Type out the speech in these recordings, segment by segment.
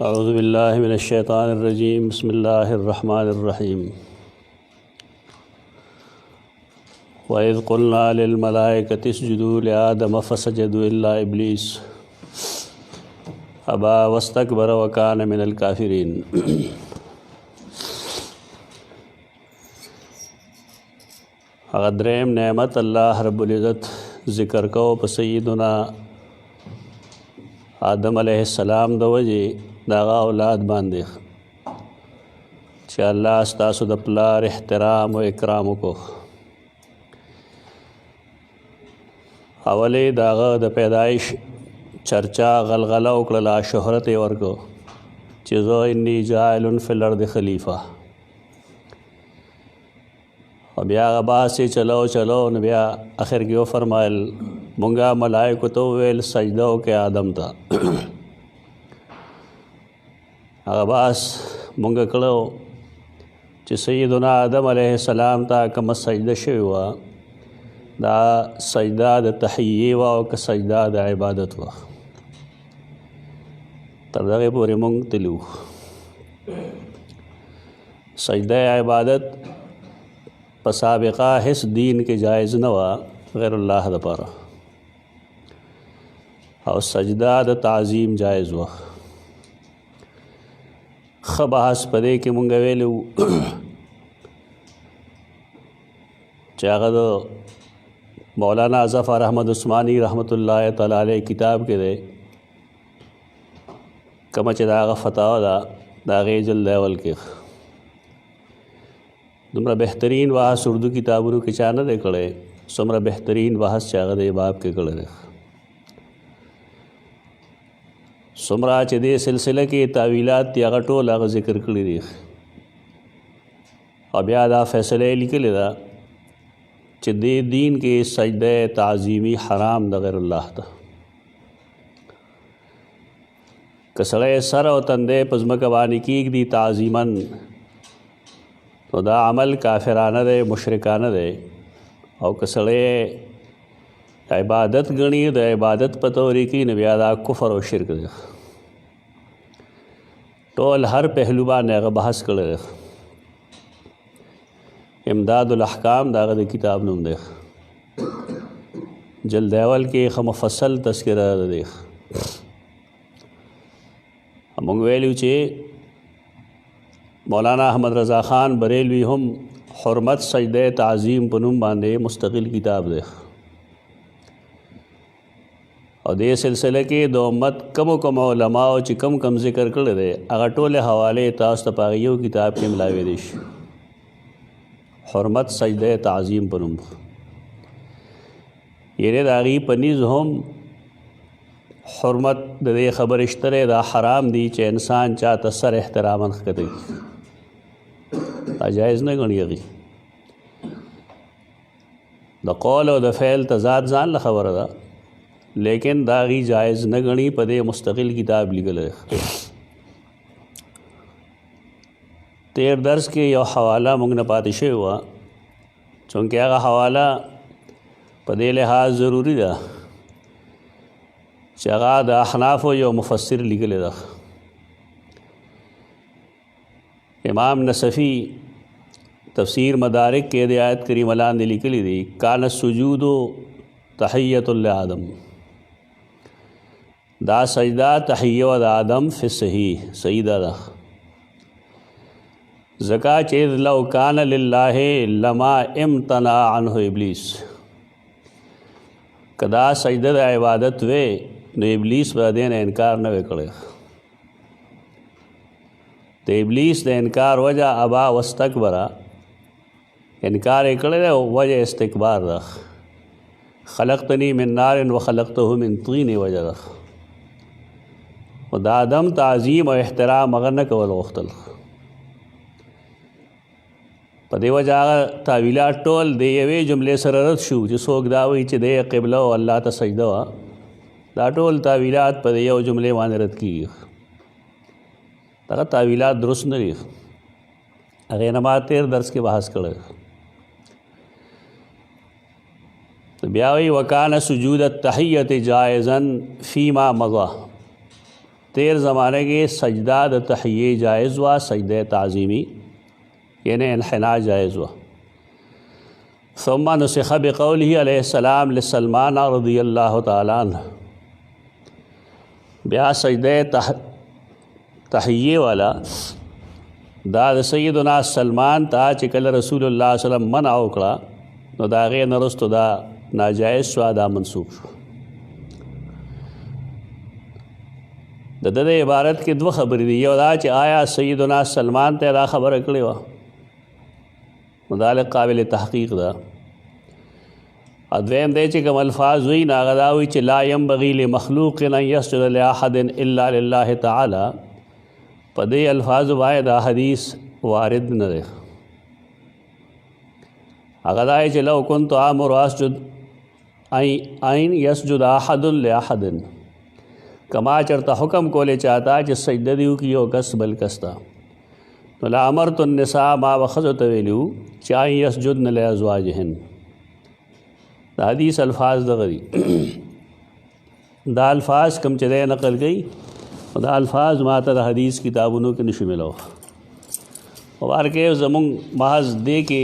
अऊज़ुबिल्लाहि मिनश्शैतानिर्रजीम बिस्मिल्लाहिर्रहमानिर्रहीम। वइज़ क़ुल्ना लिल मलाइकति इसजुदू लिआदम फ़सजदू इल्ला इब्लीस अबा वस्तकबर व कान मिनल काफ़िरीन। अगद्रेम नेमत अल्लाह रब्बुल इज़्ज़त ज़िक्र को प सय्यदुना आदम अलैहिस्सलाम द वजे दागा औलाद बांदे चा अल्लाह अस्तासु द प्लार एहतराम व इकराम को। अवले दागा द पैदाइश चर्चा गलगला उकड़ला शोहरत वर्को चीज़ो इन्नी जाइलुन फिल अर्द खलीफा। और ब्या अब्बास से चलो चलो न ब्या आखिर क्यों फरमायल मुंगा मलाइको तो वेल सजदो के आदम था। अब्बास मुंगा कलो च सय्यदुना आदम अलैहिस्सलाम ता कम सजदा शुवा दा सजदा द तहिय्ये व क सजदा द इबादत व तरदगे पूरे मुंग तिलू सजदा इबादत पसाबिका हिस दीन के जायज़ नवा गैरुल्लाह द पारा और सजदा द ताज़ीम जायज़ व खबास पदे के मुंगा वेलू चागद मौलाना ज़फ़र अहमद उस्मानी रहमतुल्लाह तआला अलैह किताब के दे कमच दागा फतावा दागे जल देवल के दुमरा बेहतरीन वहास उर्दू किताबों के चाना दे कड़े सुमरा बेहतरीन वहास चागद बाप के कड़े दे सुमरा चदे सिलसिले के तावीलात त्यागा टोला का जिक्र करी दे अब यादा फैसले लिखे लेदा चदे दीन के सजदे ताज़ीमी हराम द गैरुल्लाह था कसड़े सर और तंदे पज़मकवानी की दी ताज़ीमन तो दा अमल काफिराना दे मुशरिकाना दे और कसड़े इबादत गणी द इबादत पतोरी की नबियादा कुफर और शिरक दे टोल हर पहलुबा नेगा बहस कर इमदादुल अहकाम दागद किताब नुम देख जल देवल के ख मुफस्सल तस्करा देख मंगवेलू चे मौलाना अहमद रज़ा ख़ान बरेलवी हम हुर्मत सजदे ताज़ीम पनुम बांधे मुस्तकिल किताब देख और दे सिलसिले के दो उम्मत कम कम उलमाओ च कम ज़िक्र कर दे अगर टोले हवाले तास्त पागियो किताब के मिलावे देश हुर्मत सजदे ताज़ीम पनुम ये दागी पनीज़ हम हुर्मत दे खबर इश्तरे दा हराम दी चे इंसान चा तसर एहतरामन खते जायज़ न गणी अगी द कौल और द फ़ैल तज़ाद जान ला खबर दा लेकिन दागी जायज़ न गणी पदे मुस्तकिल किताब लिखल है। तेर दर्स के यो हवाला मुंग न पातिशे हुआ चूँकि आगा हवाला पदे लिहाज ज़रूरी दा चगा द अहनाफ यो मुफस्सिर लिखल दा इमाम नसफ़ी तफसीर मदारिक के आयत करीम अलान ने लिखली दी कान सुजूदो तहिय्यतुल आदम दा सजदा तहिय्यत आदम फ़ि सईदा दा ज़का चेज़ लौ कान लिल्लाहि लमा इम्तना अन्हु इब्लीस कदा सजदा इबादत वे न इब्लीस बदेन इनकार न वे करे तो इब्लीस द इनकार वजह अबा वस्तकबरा इनकार करे वजह इस्तिकबार रख खलक़तनी मिन नारिन व खलक़तहु मिन तीन वजह रख दा आदम ताज़ीम और एहतराम अगर न कवल वख्तल पदे वजह तावीला टोल दे वे जुमले सररत शू जिसोक दावी च दे क़िबला व अल्लाह ता सजदा दा टोल तावीलात पदे यो जुमले वाने रद की तक तावीलात दुरुस्त नहीं अगे नमा तेर दर्स के बहस कर तो ब्यावी वकान सुजूद तहियत जायज़न फ़ीमा मज़ा تیر زمانے کې سجدہ د تحیه جائز وا، سجدہ تعظیمی یعنی انحناء جائز وا. ثم نسخ بقوله علیہ السلام لسلمان رضی اللہ تعالی عنہ. بیا سجدہ تحیه والا دا د سیدنا سلمان ته چې کله رسول الله صلی الله علیه وسلم منع وکړه نو دا هغې نه وروسته دا ناجایز شوه، دا منسوخ شو. د د عبارت کې دوه خبرې دي. یو دا چې آیا سیدنا سلمان ته دا خبره کړې وه، نو دا قابل تحقیق ده. دویم دی چې کوم الفاظ وي نو هغه دا وي چې لا ینبغي لمخلوق ان یسجد لاحد الا لله تعالی. په دې الفاظ باندې دا حدیث وارد نه دی. هغه دا چې لو كنت آمر اسجد این یسجد احد لاحد، کما چرته حکم کولې چاہتا چې سجده دیو کی یو کس بل کستا، نو لا امرت النساء ما وخذت ویلو چا یسجدن لازواجهن. دا حدیث الفاظ دغه دي. دا الفاظ کم چې نقل کړي دا الفاظ ماته د حدیث کتابونو کې نشي ملو. ورکه زمون محض دې کې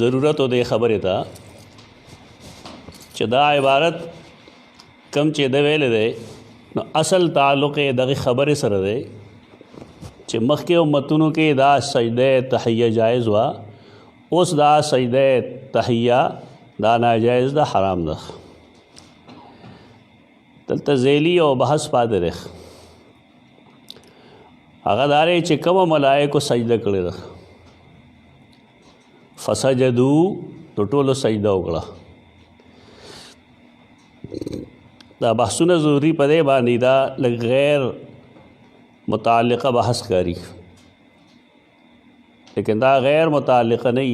ضرورت او د خبره ته چې دا عبارت کم چې د ویل دی نو اصل تعلق دغه خبره سره دی چې مخکې امتونو کې دا سجده تحیه جایز وا، اوس دا سجده تحیه دا ناجایز ده، حرام ده. دلته ذیلی او بحث پاتې دی. هغه دا دی چې کومه ملائکو سجده کړې ده، فسجدو نو ټولو سجده وکړه. دا بحثونه ضروری په دی باندې دا غیر متعلقه بحث کاری، لیکن دا غیر متعلقه نه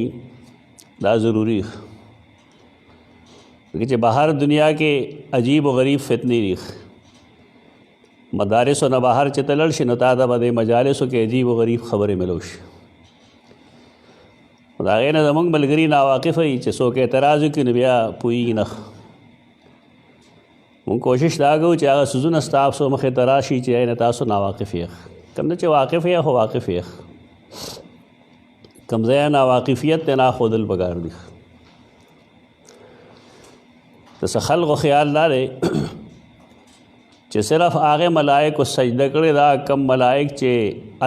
دا ضروری چې بهر دنیا کې عجیب و غریب فتنی ریخ مدارس و نه بهر چې ته لاړ شي نو تا ته به د مجالسو کې عجیب و غریب خبرې ملو شي. د هغې نه زموږ ملګري ناواقفه وي چې څوک اعتراض وکړي نو بیا پوهېږي نه. مونږ کوشش دا کوو چې هغه څیزونه ستاسو مخې ته راشي چې نه تاسو ناواقف یې، کوم نه چې واقف یې خو واقف یې، کوم ځای ناواقفیت ته نه ښودل پکار دي. د څه خلقو خیال دا دی چې صرف هغه ملائکو سجده کړې دا کم ملائک چې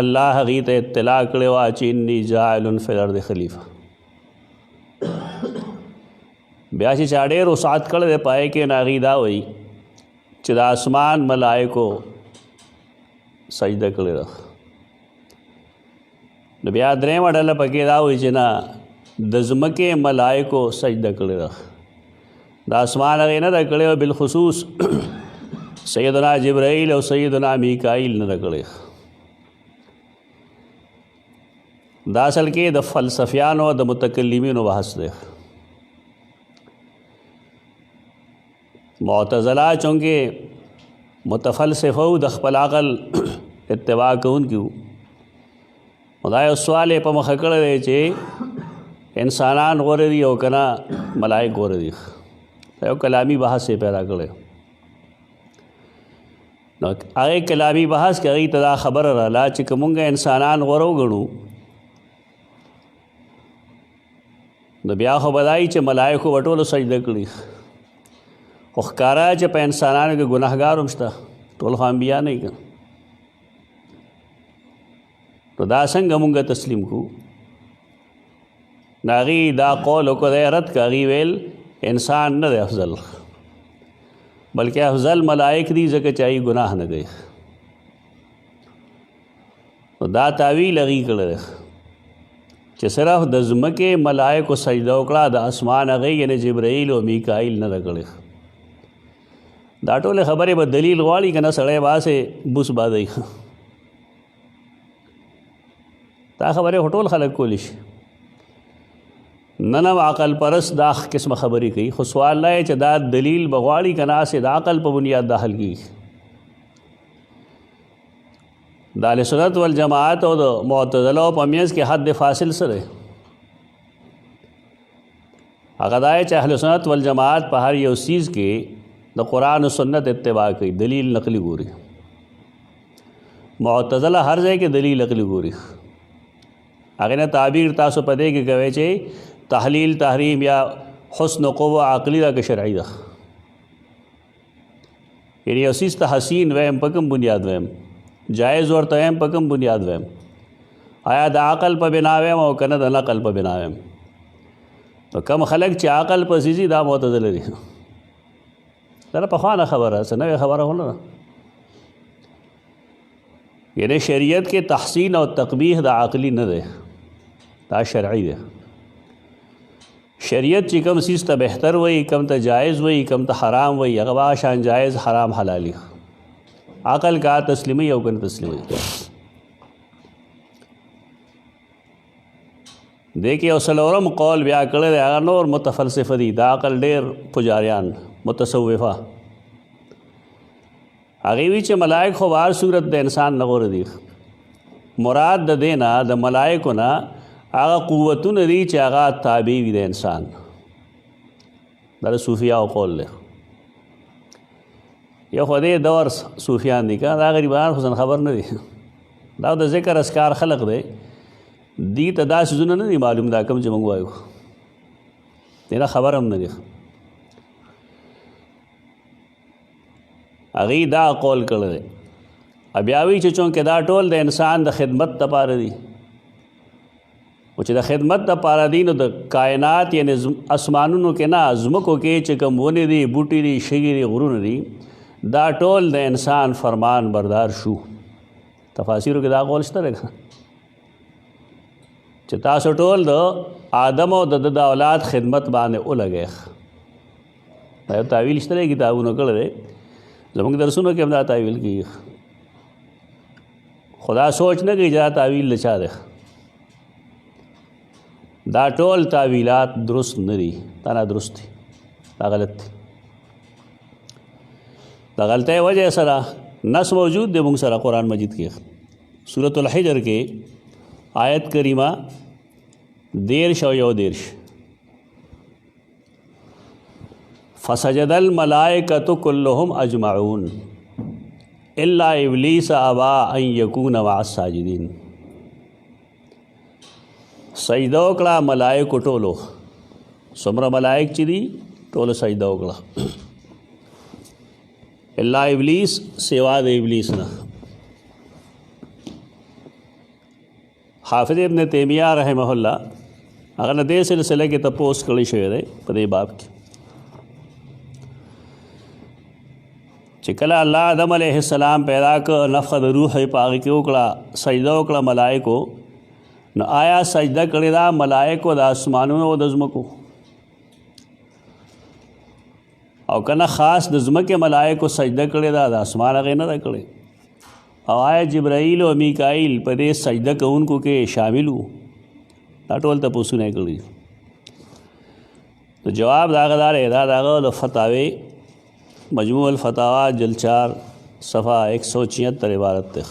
الله هغې ته اطلاع کړې وه چې انی جاعل فی الارض خلیفه. بیا چې چا ډېر وسعت کړی دی پای کې نو هغې دا وایي چې د اسمان ملائکو سجده کړې ده. نو بیا درېیمه ډله پکې دا وایي چې نه د ځمکې ملائکو سجده کړې ده، د اسمان هغې نه ده کړې او بالخصوص سیدنا جبرائیل او سیدنا میکائیل نه ده کړې. دا اصل کې د فلسفیانو او د متکلمینو بحث دی. معتزله چونکې متفلسفه او د خپل عقل اتباع کوونکي وو، دا یو سوال یې په مخه کړی دی چې انسانان غوره دي او که نه ملائک غوره دي. دا یو کلامي بحث یې پیدا کړی. نو هغې کلامي بحث کې هغې ته دا خبره راله چې که مونږ انسانان غوره وګڼو نو بیا خو به دا وي چې ملایکو به ټولو سجده کړي، خو ښکاره چې په انسانانو کې ګناهګار هم شته، ټول خو انبیا نه وي. نو دا څنګه مونږ تسلیم کړو؟ نو هغې دا قول وکړو، دی رد که هغې ویل انسان نه دی افضل بلکې افضل ملائک دي ځکه چې هغې ګناه نه کوي. نو دا تعویل هغې کړی دی چې صرف د ځمکې ملائکو سجده وکړه، د اسمان هغې یعنې جبرائیل او میکائیل نه ده کړې. دا ټولې خبرې به دلیل غواړي که نه سړی باسې بوس بادوي. دا خبرې خو ټول خلک کولی شي، نن هم عقل پرست دا قسمه خبرې کوي، خو سوال دا چې دا دلیل به غواړي که نه هسې د عقل په بنیاد دا حل کېږي. د اهل سنت والجماعت او د معتزلو په منځ کې حد فاصل څه دی؟ هغه دا چې اهل سنت والجماعت په هر یو څیز کې د قرآن و سنت اتباع کوي، دلیل نقلی ګوري. معتزله هر ځای کې دلیل عقلی ګوري، هغې نه تعبیر تاسو په دې کې کوئ چې تحلیل تحریم یا حسن قوه عقلی ده که شرعي ده. یعنی یو څیز ته حسین ویم په کوم بنیاد ویم، جایز ورته ویم په کوم بنیاد ویم، آیا د عقل په بنا ویم او که نه د نقل په بنا ویم. نو کم خلک چې عقل په سیزي دا معتزله دي. دا پخوانه خبره څه نوې خبره ونه ده. یعنی شریعت کې تحسین او تقبیح د عقلی نه دی، دا شرعي دی. شریعت چې کوم څیز ته بهتر وایي، کوم ته جایز وایي، کوم ته حرام وایي، هغه به شان جایز حرام حلالي. عقل کا تسلیمي او کنه تسلیمي. دې کې یو څلورم قول بیا کړی دی، هغه نور متفلسفه دي، د عقل ډېر پجاریان متصوفه. هغې وي چې ملائک خو به هر صورت د انسان نه غوره دي. مراد د دې نه د ملائکو نه هغه قوتونه دي چې هغه تابع وي د انسان. دا د صوفیاو قول دی. یو خو دې دور صوفیان دي که دا غریبان خو خبر نه دي، دا د ذکر اسکار خلق دی، دی ته دا څیزونه نه دي معلوم، دا کوم چې موږ وایو دې نه خبر هم نه دي. هغې دا قول کړی دی. بیا وایي چې چونکې دا ټول د انسان د خدمت دپاره دي، او چې د خدمت دپاره دي نو د کائنات یعنی اسمانونو کې نه ځمکو کې چې کوم ونې دي، بوټي دي، شګې دي، غرونه دي، دا ټول د انسان فرمان بردار شو. تفاسیرو کې دا قول شته دی چې تاسو ټول د آدم او د اولاد خدمت باندې ولګئ. دا یو تعویل شته دی، کتابونو کړی دی، زموږ درسونو کې هم دا تعویل کېږي. خدا سوچ نه کوي چې دا تعویل د چا دی. دا ټول تعویلات درست نه دي، دا نادرست دي، دا غلط دي. د غلطۍ وجه سره نص موجود دی موږ سره قرآن مجید کې. سورة الحجر کې آیت کریمه 13 او 1 فسجد الملائکۃ کلهم اجمعون الا ابلیس ابا ان یکون مع الساجدین. سجده وکړه ملائکو ټولو، څومره ملائک چې دي ټولو سجده وکړه، الا ابلیس سوا د ابلیس نه. حافظ ابن تیمیہ رحمه الله هغه نه دې سلسله کې تپوس کړی شوی دی په دې باب کې چې کله الله آدم علیه السلام پیدا کړ، نفخه د روح یې په هغې کې وکړه، سجده وکړه ملائکو، نو آیا سجده کړې ده ملائکو د اسمانونو او د ځمکو، او که نه خاص د ځمکې ملائکو سجده کړې ده، د اسمان هغې نه ده کړې، او آیا جبرائیل او میکائیل په دې سجده کوونکو کې شامل وو؟ دا ټول تپوسونه یې کړي. نو جواب د هغه دا دی، دا د هغه د فتاوی مجموع الفتاوا جلد 4 صفحه 176 عبارت دی.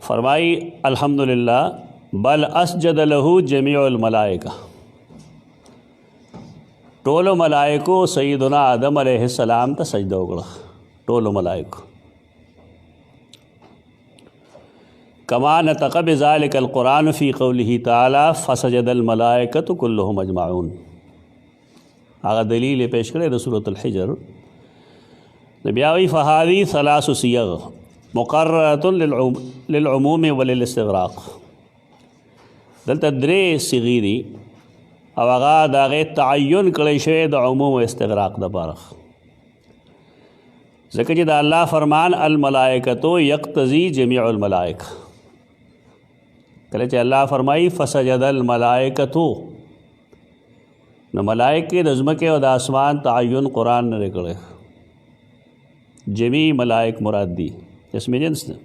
فرمائی الحمدللہ بل اسجد له جمیع الملائکہ، ټولو ملائکو سیدنا آدم علیہ السلام ته سجده وکړه، ټولو ملائکو. کما نطق بذلک القرآن فی قوله تعالی فسجد الملائکۃ کلهم اجمعون. هغه دلیل پیش کړی د سورة الحجر. بیا وی فهذه 3 صیغ مقررة للعموم وللاستغراق. دلته 3 صیغې دي او هغه د هغې تعین کړی شوی د عموم او استغراق دپاره، ځکه چې د الله فرمان الملائکۃ یقتضی جمیع الملائکه. کله چې الله فرمایي فسجد الملائکۃ، نو ملائکې د ځمکې او د آسمان تعین قرآن نه دی کړی، جمیع ملائک مراد دی. اسم جنس ده،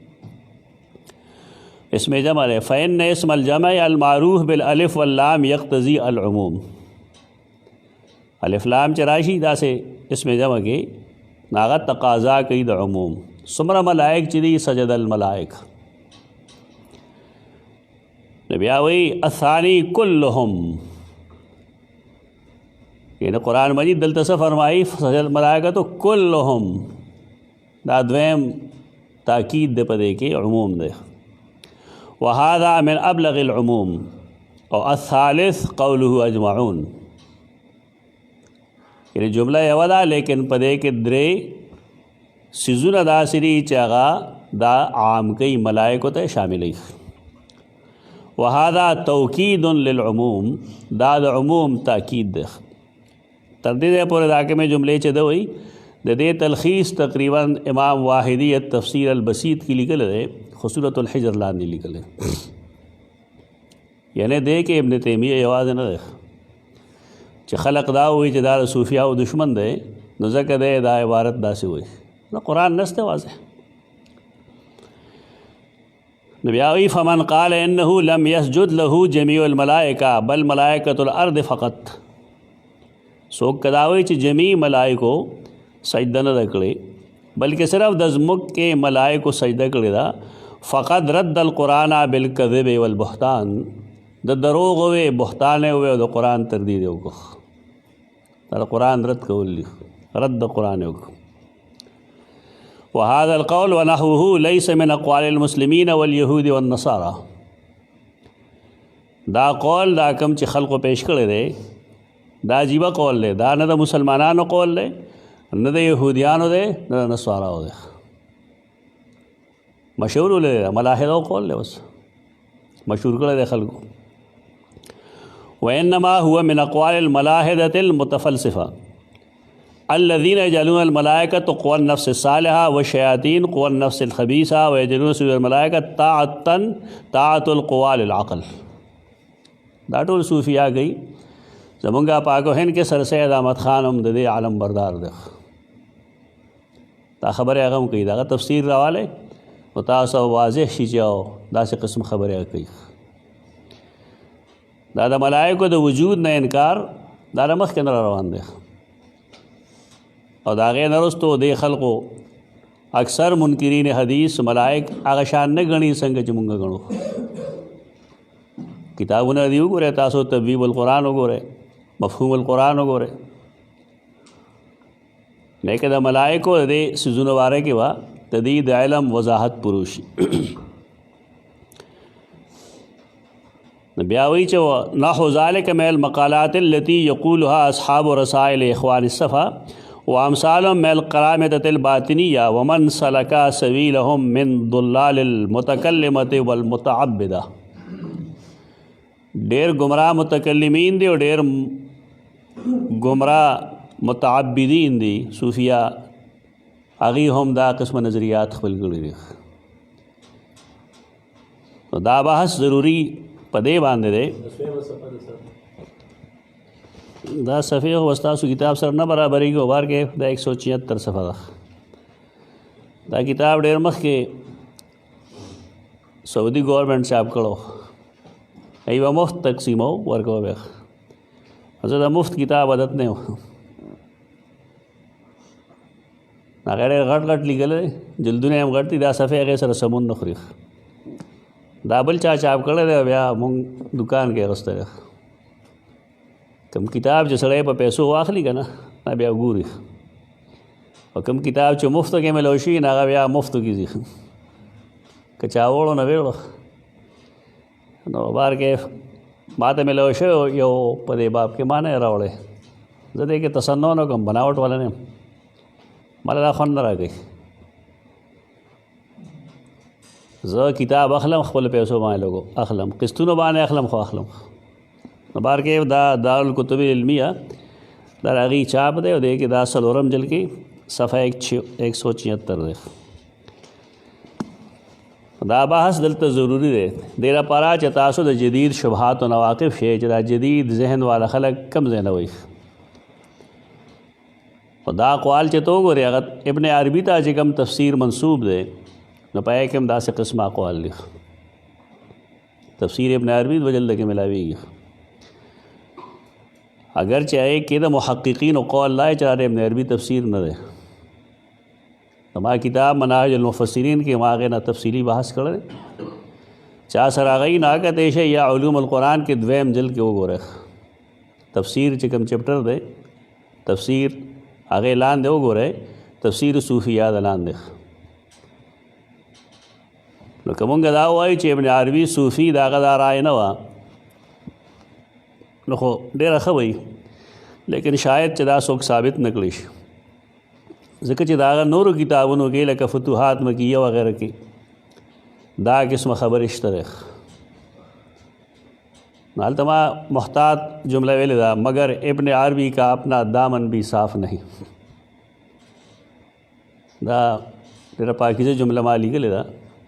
اسم جمع ہے. فإن اسم الجمع المعروف بالالف واللام یقتضی العموم. الف لام چې راشي داسې اسم جمع کې ناغت تقاضا کوي د عموم. څومره ملائک چې دي سجد الملائک. بیا وی الثانی کلهم، یعنی قرآن مجید دلته څه فرمایي؟ سجد الملائکۃ کلهم، دا دویم تاکید دے پدے کے عموم دے. وهذا من ابلغ العموم. او الثالث قوله اجمعون، یعنی جملہ یو دا لیکن پدے کے درے سیزونه داسې دي چې هغه دا عام کوي، ملائکو ته شاملوي. وهذا توکید للعموم، دا د عموم تاکید ده. تر دې پورې دا کې مې جملې چې ده وایي د دې تلخیص تقریبا امام واحدی التفسیر البسیط کی لیکل ہے، خصورت الحجر لاندې لیکل ہے. یعنی دې کې ابن تیمیہ یوازې نه ده چې خلق دا وایي چې دا د صوفیاو دشمن دی، نو ځکه دی دا عبارت داسې وایي. دا قرآن نسته واضح. نو بیا وایي فمن قال انه لم يسجد له جميع الملائکه بل ملائکة الارض فقط، څوک دا وایي چې جميع ملائکو سجده نه کړې بلکې صرف د ځمکې کې ملائکو سجده کړې ده، فقد رد القرآن بالکذب والبهتان، د دروغ وې بهتان وې او د قرآن تردید وکړه. دا قرآن رد کول دي، رد د قرآن وکړه. وهذا القول ونحوه ليس من اقوال المسلمين واليهود والنصارى، دا قول دا کم چې خلقو پیش کړی دی دا عجیبه قول دی، دا نه د مسلمانانو قول دی، نه د یهودیانو دی، نه د نصاراو دی، مشهور دی، ملاحدو قول دی، بس مشهور کړی دی خلکو. وانما هو من اقوال الملاحدة المتفلسفة الذين يجعلون الملائكة قوى النفس الصالحة والشياطين قوى النفس الخبيثة ويجعلون سجود الملائكة طاعة القوى للعقل. دا ټول صوفیاء گئی. زمونږ پاکو هند کې سر سید احمد خان هم د دې عالم بردار دی، دا خبره هغه هم کوي، دا تفسیر راواله او تاسو واضح شي چې داسې قسم خبره کوي. دا د ملائکو د وجود نه انکار دا د مخکې نه روان دی، او دا غیر نرستو دې خلقو اکثر منکرین حدیث ملائک هغه شان نه غني څنګه چې مونږ غنو. کتابونه دی وګورئ تاسو، تبویب القرآن وګورئ، مفهوم القرآن وګورئ، لیکن د ملائکو دې سيزونو واره کې وا تدید علم وضاحت پروشي. بیا وی چې نحو ذلك من المقالات التي يقولها اصحاب رسائل اخوان الصفا وامثالهم من القرامطة الباطنية ومن سلك سبيلهم من ضلال المتكلمة والمتعبدة. ډیر گمراہ متکلمین دی او ډیر گمراہ متعبدین دی صوفیاء، هغوی هم دا قسم نظریات خپل کړي دي. دا بحث ضروری په دې باندې دی. دا صفحه خو ستاسو کتاب سره نه برابرېږي، بار کې دا 176 صفحه ده. دا کتاب ډېر مخکې سعودي ګورنمنټ چاپ کړو، ایوه مفت تقسیمو ورکو به. زه د مفت کتاب عادت نه یم، هغه ډېر غټ غټ لیکلی دی، جلدونه هم غټ دي، دا صفحې هغې سره سمون نه خوري. دا بل چا چاپ کړی دی، بیا مونږ دکان کې اخیستی دی. کم کتاب چې سړی په پیسو واخلي که نه بیا ګوري، او کم کتاب چې مفتو کې میلو شي نه هغه بیا مفتو کې ځي، که چا وړو نه ویړو. نو بار کې ما ته میلو شوی یو په دې باب کې ما نه راوړی، زه دې کې تصنع نه کوم، بناوټ والا نه یم، ماله دا خوند نه راکوي. زه کتاب اخلم خپل پیسو باندې لګو اخلم، قسطونو باندې اخلم خو اخلم. نو بار کې دا دارالکتب العلمیه دا هغې چاپ دی، او دې کې دا څلورم جلد کې صفحه 176 دی. دا بحث دلته ضروری دی دې لپاره چې تاسو د جدید شبهات او نواقف شئ، چې دا جدید ذهن والا خلک کم ځای نه وایي. خو دا اقوال چې تو وګورې هغه ابن عربي ته چې کوم تفسیر منسوب دی نو په هغې کې هم داسې قسم اقوال دي. تفسیر ابن عربي دوه جلده کې ملاویږي، اگر چې هغې کې د محققینو قول لا چې ابن عربي تفسیر نه دی. ما کتاب مناهج المفسرین کې ما هغې نه تفصیلي بحث کړی، چا سره هغوی ناکتی شئ یا علوم القرآن کې دویم جلد کې وګورئ، تفسیر چې کوم چپټر دی تفسیر هغې لاندې وګورئ، تفسیر صوفیاء د لاندې نو که مونږ دا وایو چې ابن عربي صوفي د هغه دا رایه نه وه نو خو ډېره ښه وایي، لیکن شاید چې دا څوک ثابت نه کړی شي، ځکه چې د هغه نورو کتابونو کې لکه فتوحات مکیه وغیره کې دا قسمه خبرې شته دی. نو هلته ما محتاط جمله ویلې ده، مگر ابن عربی کا اپنا دامن بھی صاف نہیں. دا ډېره پاکیزه جمله ما لیکلې ده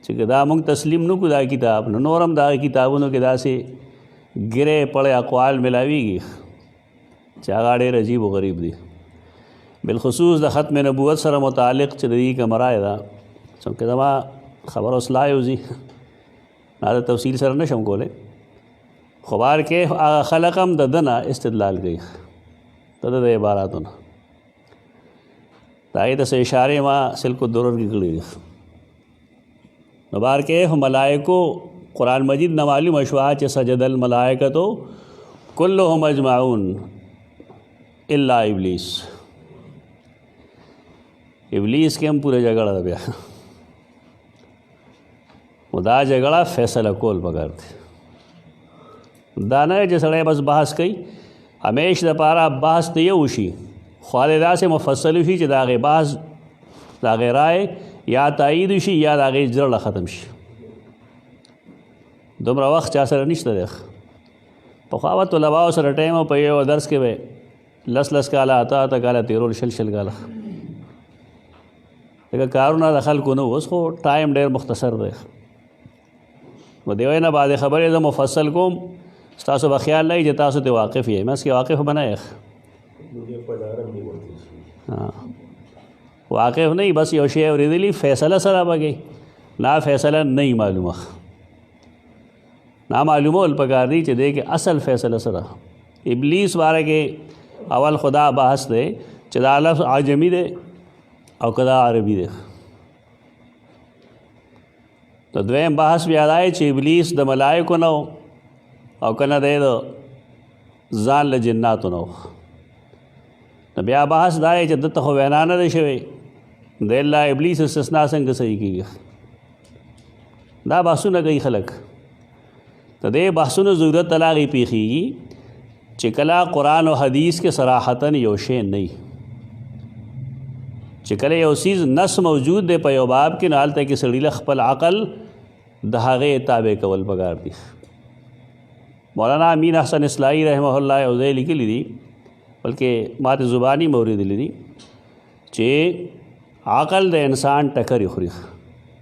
چې دا موږ تسلیم نه کړو دا کتاب، نو نور هم دا کتابونو کې داسې ګرې پړې اقوال ملاویږي چې هغه ډېر عجیب و غریب دي، بالخصوص د ختم نبوت سره متعلق چې د دې کومه رایه ده، څومره زما خبر اوس لا یوځي دا د تفصیل سره نه شم کولی، خو بار کې هغه خلق هم د ده نه استدلال کوي د ده د عباراتو نه. د هغې ته څه اشارې ما سلک الدرر کې کړي دي. نو بار کې ملائکو قرآن مجید نه معلومه شوه چې سجد الملائکتو کلهم اجمعون الا ابلیس. ابلیس کې هم پوره جګړه ده، بیا دا جګړه فیصله کول پکار دی، دا نه چې سړی بس بحث کوي، همیش دپاره بحث ته یو شي خو داسې مفصل شي چې د هغې بحث د هغې رایې یا تایید شي یا د هغې زړه ختم شي. دومره وخت چا سره نشته دی. پخوا به طلباو سره ټایم او په یو درس کې به لس کاله اته کاله تېرول، شل کاله، لکه کارونه د خلکو نه، اوس خو ټایم ډېر مختصر دی. نو د یوې نه بعضې خبرې زه مفصل کوم، ستاسو به خیال لري چې تاسو ته واقف یې، مس کې واقف به نه یې، واقف نه، بس یو شی اورېدلي فیصله سره به کوي، لا فیصله نه وي معلومه، نا معلومول پکار دی چې دی کې اصل فیصله سره. ابلیس باره کې اول خدا بحث دی چې دا لفظ عجمی دی او که دا عربي دی. نو دویم بحث بیا دا چې ابلیس د ملایکو نه او که نه دی د ځان له جناتو نه. نو بیا بحث دا چې دلته خو وینا نه دی شوې، د الله ابلیس استثنا څنګه صحیح کېږي، دا بحثونه کوي خلک. د دې بحثونو ضرورت تل هغې پېښېږي چې کله قرآن او حدیث کې صراحتاً یو شی نه وي، چې کله یو څیز نص موجود دی په یو باب کې، نو هلته کې سړي له خپل عقل د هغې تابع کول پکار دي. مولانا امین احسن اصلاحي رحمه الله یو ځای لیکلي دي، بلکې ما ته زباني مې اورېدلي دي چې عقل د انسان ټکرې خوري.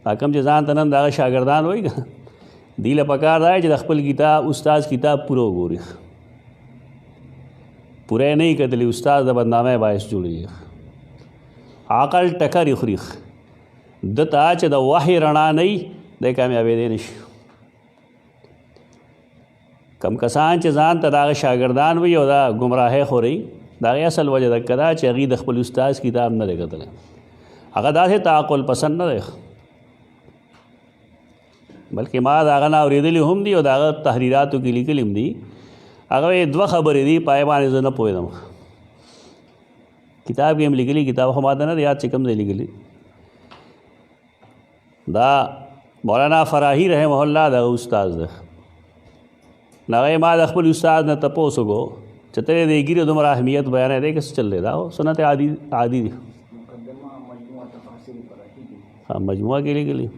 دا کوم چې ځان ته نن د هغه شاګردان وایي که دی له پکار دی چې د خپل کتاب استاد کتاب پوره وګوري، پوره یې نه یې کتلي، استاد د بدنامۍ باعث جوړېږي. عقل ټکرې خوري، ده ته چې د وحي رڼا نه وي دی کامیابېدی نه شي. کم کسان چې ځان ته د هغه شاګردان وي او دا ګمراهۍ خوري، د هغې اصل وجه دکه ده چې هغوی د خپل استاد کتاب نه دی کتلی، هغه داسې تعقل پسند نه دی، بلکې ما د هغه نه اورېدلي هم دي او د هغه تحریراتو کې لیکلي هم دي. هغه دوه خبرې دي پای باندې زه نه پوهېدم، کتاب کې هم لیکلي، کتاب خو ما ته نه دی یاد چې کوم ځای لیکلي. دا مولانا فراحي رحمه الله دغه استاد دی. هغې ما د خپل استاد نه تپوس وکړو چې ته د ګیرې دومره اهمیت بیانوې دی که څه چل دی؟ دا سنت عادي دي، مجموعه کې لیکلي،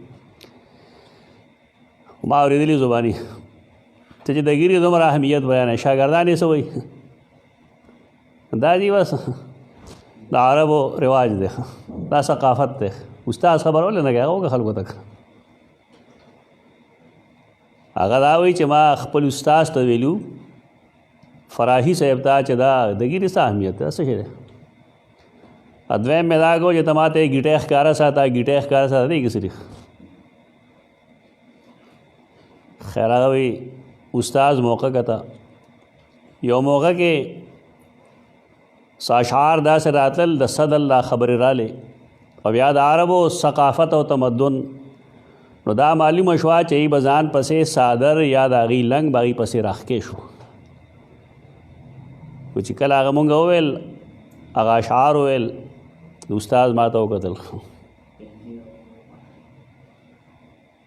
ما اورېدلي زباني ته چې د ګیرې دومره اهمیت بیانوي، شاګردان یې څه وایي؟ دا دي بس د عربو رواج دی، دا ثقافت دی. استاد خبر ولې نه کوي، هغه وکړه خلکو ته. هغه دا وایي چې ما خپل استاد ته ویلو فراحي صاحب ته چې دا د ګیرې څه اهمیت ده، څه شی دی؟ دویم مې دا کړو چې ته ما ته ګیټۍ ښکاره ساته، ګیټۍ ښکاره ساته دی که صرف. خیر هغه وایي استاد موقع کته، یو موقع کې اشعار داسې راتلل د صد الله خبرې رالی او بیا د عربو ثقافت او تمدن، نو دا معلومه شوه چې ای به ځان پسې صادر یا د هغې لنګ به هغې پسې راښکې شو. خو چې کله هغه مونږ وویل، هغه اشعار وویل، د استاد ما ته وکتل،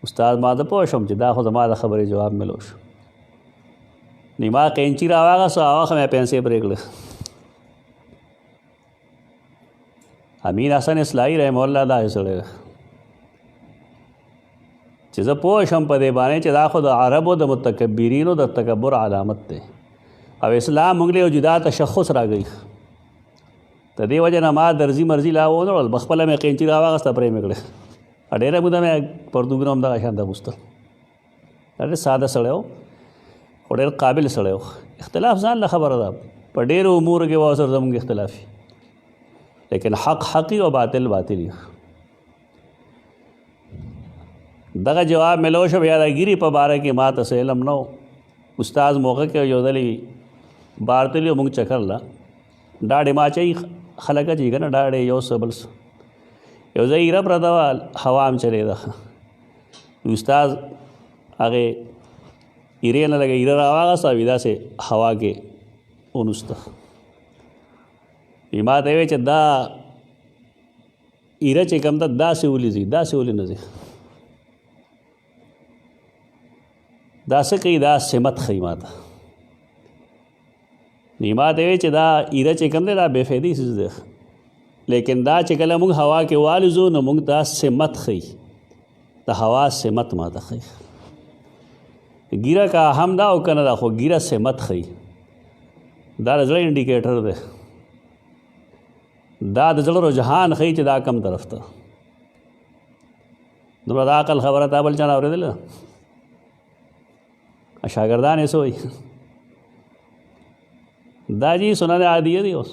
استاد ما ته پوه شوم چې دا خو زما د خبرې جواب ملو شو. نیما قینچي راواغسته هغه مې پیسې پرې کړې. امین حسن اصلاحي رحمه الله داسې سړی دی چې زه پوه شم په دې باندې چې دا خو د عربو د متکبرینو د تکبر علامت دی او اسلام موږ له یو جدا تشخص راغی. د دې وجه نه ما درځي مرضي لا ونه وړل، بخپله مې قینچي راواغسته پرې مې کړې. ډېره موده مې پرتوګونه همدغه شان اغوستل. ډېر ساده سړی و خو ډېر قابل سړی و. اختلاف ځان له خبره ده، په ډېرو امورو کې به ورسره زموږ اختلاف وي، لیکن حق حقي او باطل باطلي. دغه جواب ملو شو. بیا د ګیري په باره کې ما ته څه علم نه و. استاد موقع کې یو ځلې بار تللي وو، موږ چکر له ډاډې ما چوي خلک اچوي که نه ډاډې یو څه بل څه. یو ځای ایره پرته وه، هوا هم چلېده. استاد هغې ایرې نه لږه ایره راواغسته او داسې هوا کې ونوسته. ما ته یې ویل چې دا ایره چې کوم ده داسې ولې ځي، داسې ولې نه ځي، دا څه کوي، دا سمت ښیي ما ته. ما ته یې ویل چې دا ایره چې کوم دی دا بې فایدې څیز دی، لیکن دا چې کله موږ هوا کې والوځو نو موږ ته سمت ښیي، د هوا سمت ما ته ښیي. ګیره که هم دا او که نه دا، خو ګیره سمت ښیي. دا د زړه انډیکیټر دی، دا د زړه رجحان ښیي چې دا کم طرف ته. دومره د عقل خبره تا بل چا نه اورېدله؟ شاګردان یې څه وایي؟ دا جی سنن عادیه دی. اوس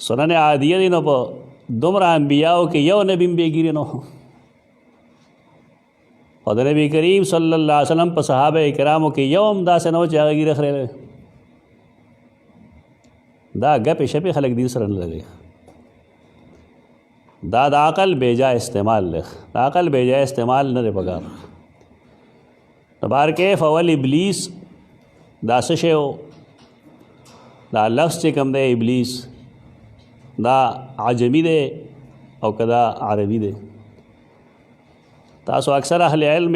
سنن عادیه دی نو په دومره انبیاو کې یو نبي هم بېګیرې نه و. او د نبي کریم صلی الله علیه وسلم په صحابه کرامو کې یو هم داسې نه و چې هغه ګیره خرېلی. دا ګپې شپې خلک دین سره نه لګوي. دا د عقل بیجا استعمال دی. د عقل بیجا استعمال نه دی پکار. بار کې فول ابلیس دا څه شی و؟ دا لفظ چې کوم دی ابلیس، دا عجمی دی او که دا عربي دی. تاسو اکثر اهل علم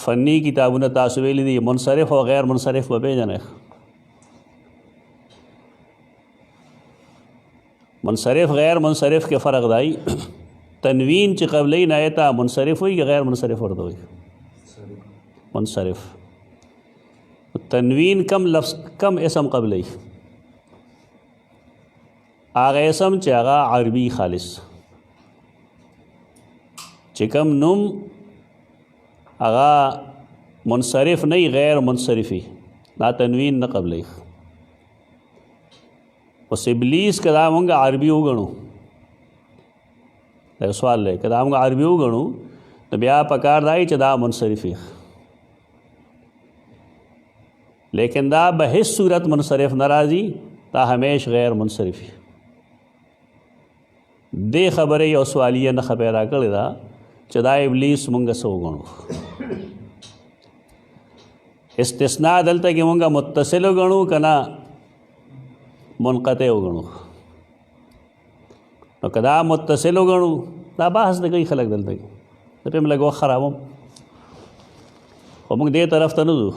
فنی کتابونه تاسو ویلي دي منصرف او غیر منصرف وپېژنئ. منصرف غیر منصرف کې فرق دی. تنوین چې قبلې نه آیته منصرف وي که غیر منصرف ورته وي؟ منصرف. تنوین کم لفظ کم اسم قبلې؟ هغه اسم چې هغه عربي خالص، چې کم نوم هغه منصرف نه غیر منصرفي، دا تنوین نه قبلې. اوس ابلیس که دا مونږ عربي وګڼو، دا سوال دی، که دا مونږ عربي وګڼو نو بیا پکار دی چې دا منصرف وي، لیکن دا به هیڅ صورت منصرف نه راځي، دا همیش غیر منصرف وي. دې خبرې یو سوالیه نښه پیدا کړې ده چې دا ابلیس مونږ څه وګڼو. استثناء دلته کې مونږ متصل وګڼو که نه منقطع وګڼو. نو که دا متصل وګڼو دا بحث نه کوي خلک دلته کې، زه پرې م لږ وخت خرابوم، خو موږ دې طرف ته نه ځو.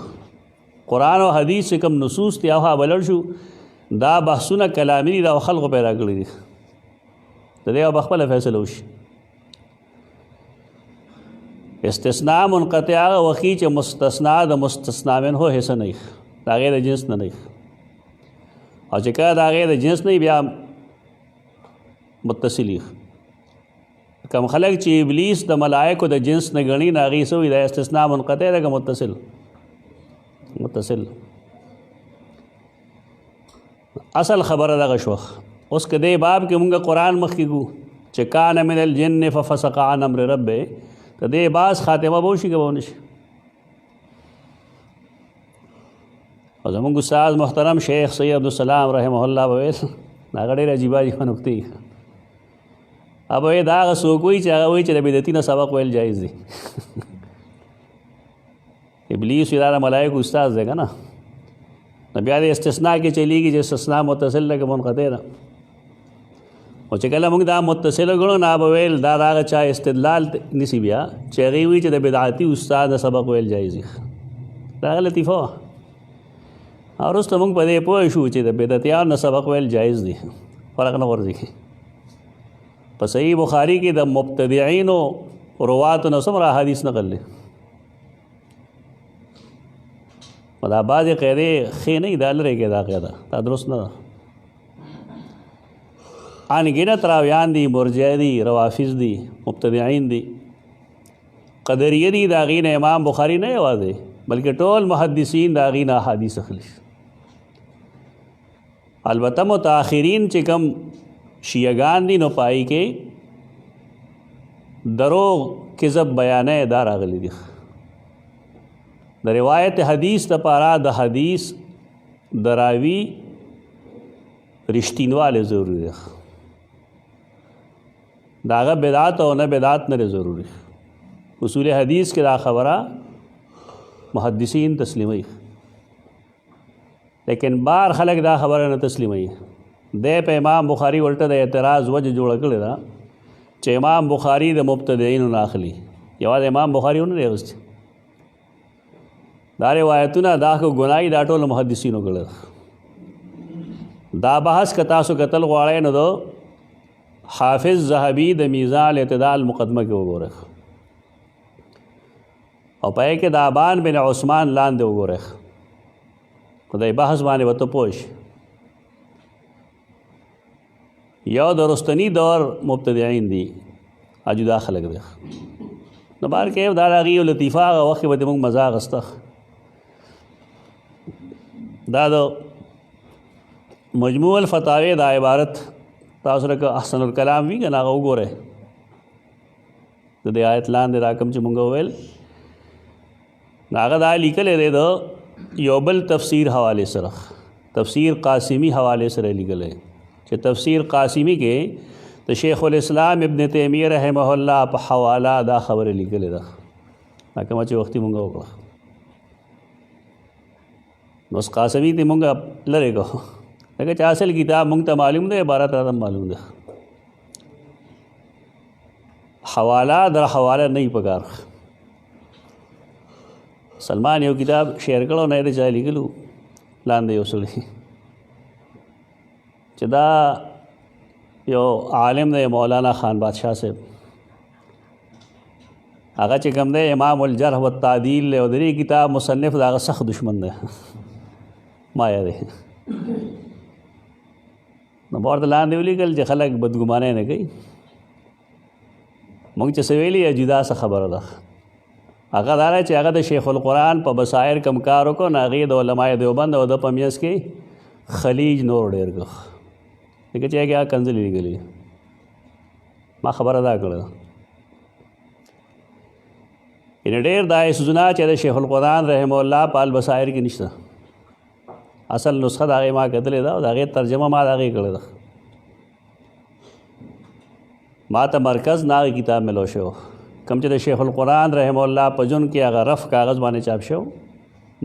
قرآن او حدیث چې کوم نصوص دي هغه بلل شو، دا بحثونه کلامي دي، دا خلقو پیدا کړي دي، د دې به خپله فیصله وشي. استثناء منقطع هغه وخت چې مستثنا د مستثنا منه حصه نه وي، د هغې د جنس نه وي، او چې کله د هغې د جنس نه وي بیا متصل وي. کم خلک چې ابلیس د ملائکو د جنس نه ګڼي نو هغې څه وي؟ دا استثناء منقطع ده که متصل؟ متصل. اصل خبره دغه شوه. اوس که دې باب کې مونږ قرآن مخکې ګو چې کان من الجن ففسق عن امر ربه، که دې باز خاتمه به وشي که به ونه شي؟ او زمونږ استاد محترم شیخ سید عبدالسلام رحمه الله به ویل، هغه ډېرې عجیبه عجیبه نکتې. اب وایي دا هغه څوک وایي چې هغه وایي چې د بدعتي نه سبق ویل جایز دی. ابلیس دا د ملایکو استاد دی که نه؟ نو بیا د استثناء کې چلیږي چې استثناء متصل ده که منقطع ده. او چې کله موږ دا متصل غنو نه به ویل دا هغه چا استدلال نسی بیا چې هغې وي چې د بدعتي استاد سبق ویل جایز دی دا هغه لطیفه وه او وروسته موږ په دې پوه شو چې د بدعتیانو نه سبق ویل جایز دی فرق نه غورځي په صحیح بخاري کې د مبتدعینو رواتو نه څومره احادیث نقل دی په دا بعضې قاعدې ښې نه وي دا لرې کې دا قاعده دا درست نه ده انګینت راویان دي مرجع دي روافظ دي مبتدعین دي قدریه دي د هغې نه امام بخاري نه یوازې بلکې ټول محدثین د هغې نه احادیث اخلي البته متاخرین چې کوم شیعګان دي نو پای کې دروغ کذب بیانه دا راغلي دي د روایت حدیث لپاره د حدیث د راوي رښتینوالی ضروري دی د هغه بدعت او نه بدعت نه ضروري اصول حدیث کې دا خبره محدثین تسلیموي لیکن بار خلک دا خبره نه تسلیموي دی په امام بخاري ولټه د اعتراض وجه جوړه کړې ده چې امام بخاري د مبتدعینو نه اخلي یوازې امام بخاري ونه دی اخیستی دا روایتونه دا خو ګناهي دا ټول محدثینو کړی دا بحث که تاسو کتل غواړئ نو د حافظ ذهبي د میزان الاعتدال مقدمه کې وګورئ او په کې د ابان بن عثمان لاندې وګورئ خدای بحث باندې وته پوښ یو د رستنی دور مبتدعين دي اجدا خلق دي نو بار کې دا راغي لطیفه هغه وخت به موږ مزاق استخ دا د مجموع الفتاوی دا عبارت تاسو رکه احسن الکلام وی کنه وګوره د دې آیت لاندې راکم چې مونږ ویل هغه دا لیکل دی د یو بل تفسیر حواله سره تفسیر قاسمی حواله سره لیکل دی چې تفسیر قاسمی کې د شیخ الاسلام ابن تیمیه رحمه الله په حواله دا خبره لیکل ده لکه ما چې وختي مونږ وکړه نو قاسمی ته مونږ لره کو لکه چې اصل کتاب مونږ ته معلوم ده عبارت راته معلوم ده حواله در حواله نه پکار سلمان یو کتاب شیئر کړو نه دی چا لیکلو لاندې یو سړی چې دا یو عالم دی مولانا خان بادشاہ صاحب هغه چې کوم دی امام الجرح والتعدیل له دې کتاب مصنف دا سخت دشمن دی ما یې نو ورته لاندې ولیکل چې خلک بدګمانه نه کوي مونږ چې سویلی جدا څه خبره ده هغه دا چې هغه د شیخ القرآن په بصائر کم کار وکړو نو هغې د علماء دیوبند او د په میانځ کې خلیج نور ډېر کړ لکه چې هغې هغه کنځلې لیکلي ما خبره دا کړه یعنې ډېر دا سوزونه چې د شیخ القرآن رحمه الله په البصائر کې نشته اصل نسخه د هغې ما کتلې ده او د هغې ترجمه ما د هغې کړې ده ما ته مرکز نه هغې کتاب ملو شو کوم چې د شیخ القرآن رحمه الله په جون کې هغه رف کاغذ باندې چاپ شو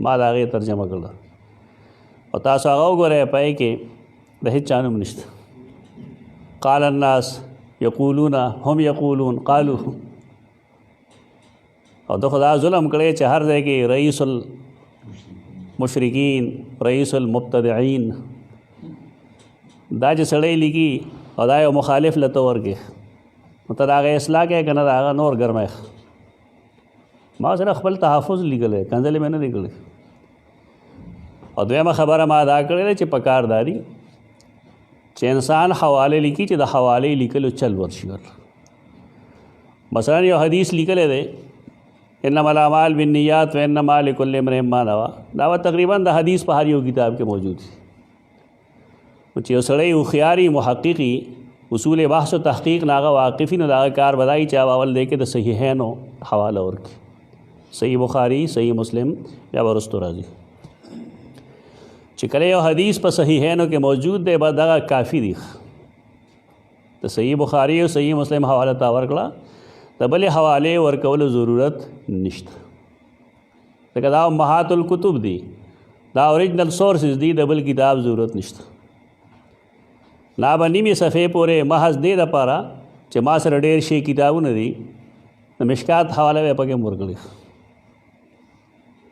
ما د هغې ترجمه کړله او تاسو هغه وګورئ په یې کې د هېڅ چا نوم نشته قال الناس یقولون هم یقولون قالو او د خدا ظلم کړی چې هر ځای کې رئیس المشرکین رئیس المبتدعین دا چې سړی لیکي او دا یو مخالف لته ورکې نو ته د هغې اصلاح کوې که نه د هغه نور ګرمی ما سره خپل تحفظ لیکلی کنځلې مې نه دی کړی او دویمه خبره ما دا کړې ده چې په کار داري چې انسان حواله لیکي چې د حوالې لیکلو چل ورشي مثلا یو حدیث لیکلی دی انما الاعمال بالنیات وانما لکل امرئ ما نوى دا تقریبا د حدیث په هر یو کتاب کې موجود دی چې یو سړی هوښیاري محققي اصول بحث و تحقیق ناغه واقفي نو دا کار بدایي چې اول دی کې د صحیحینو حواله ورکړي صحیح بخاري صحیح مسلم یا ورستو راځي چې کله یو حدیث په صحیحینو کې موجود دی به دغه کافي دی د صحیح بخاري او صحیح مسلم حواله تا ورکړه د بلې حوالې ورکولو ضرورت نشته ځکه دا امهات الکتب دي دا اوریجنل سورسز دي د بل کتاب ضرورت نشته لا به نیمې صفحې پورې محض دې دپاره چې ما سره ډېر شي کتابونه دي د مشکات حواله به پکې ورکړي.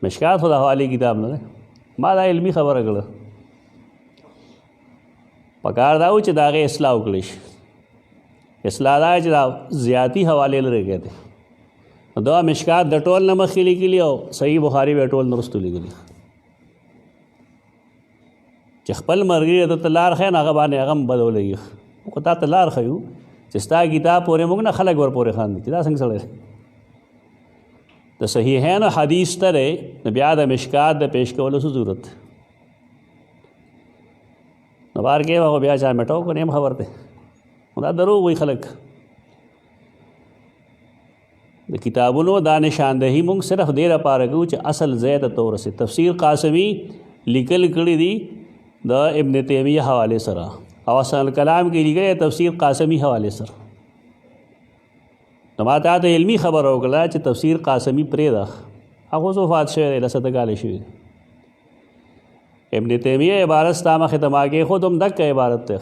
مشکات خو د حوالې کتاب نه دی، ما دا علمي خبره کړه. پکار دا و چې د هغې اصلاح وکړی شي. اصلاح دا چې دا زیاتي حوالې لرې کېدې. دا مشکات د ټول نه مخکې لیکلي او صحیح بخاري به ټول نه وروستو لیکلي. چې خپل مرګري ته لار ښیي نو هغه باندې هغه هم بدولوي. خو تا ته لار ښیو چې ستا کتاب پورې موږ نه خلک ورپورې خاندي چې دا څنګه سړی دی. د صحیحینو حدیث ته دی نو بیا د مشکات د پیش کولو څه ضرورت دی؟ نو بار کې به خو بیا چا مټو کو نیم خبر دی. دا دروغ وایي خلک. د کتابونو دا نشاندهي موږ صرف دې لپاره کوو چې اصل ځای ته ورسې. تفسیر قاسمي لیکل کړي دي د ابن تیمیه حوالې سره او اصل کلام کې لیکلي تفسیر قاسمي حوالې سره. نو ما ته علمي خبره وکړه چې تفسیر قاسمي پرېږده، هغه اوس وفات شوی دی، لسته کاله شوي. ابن تیمیه عبارت ستا مخې ته ما کېښود هم دقه عبارت دی.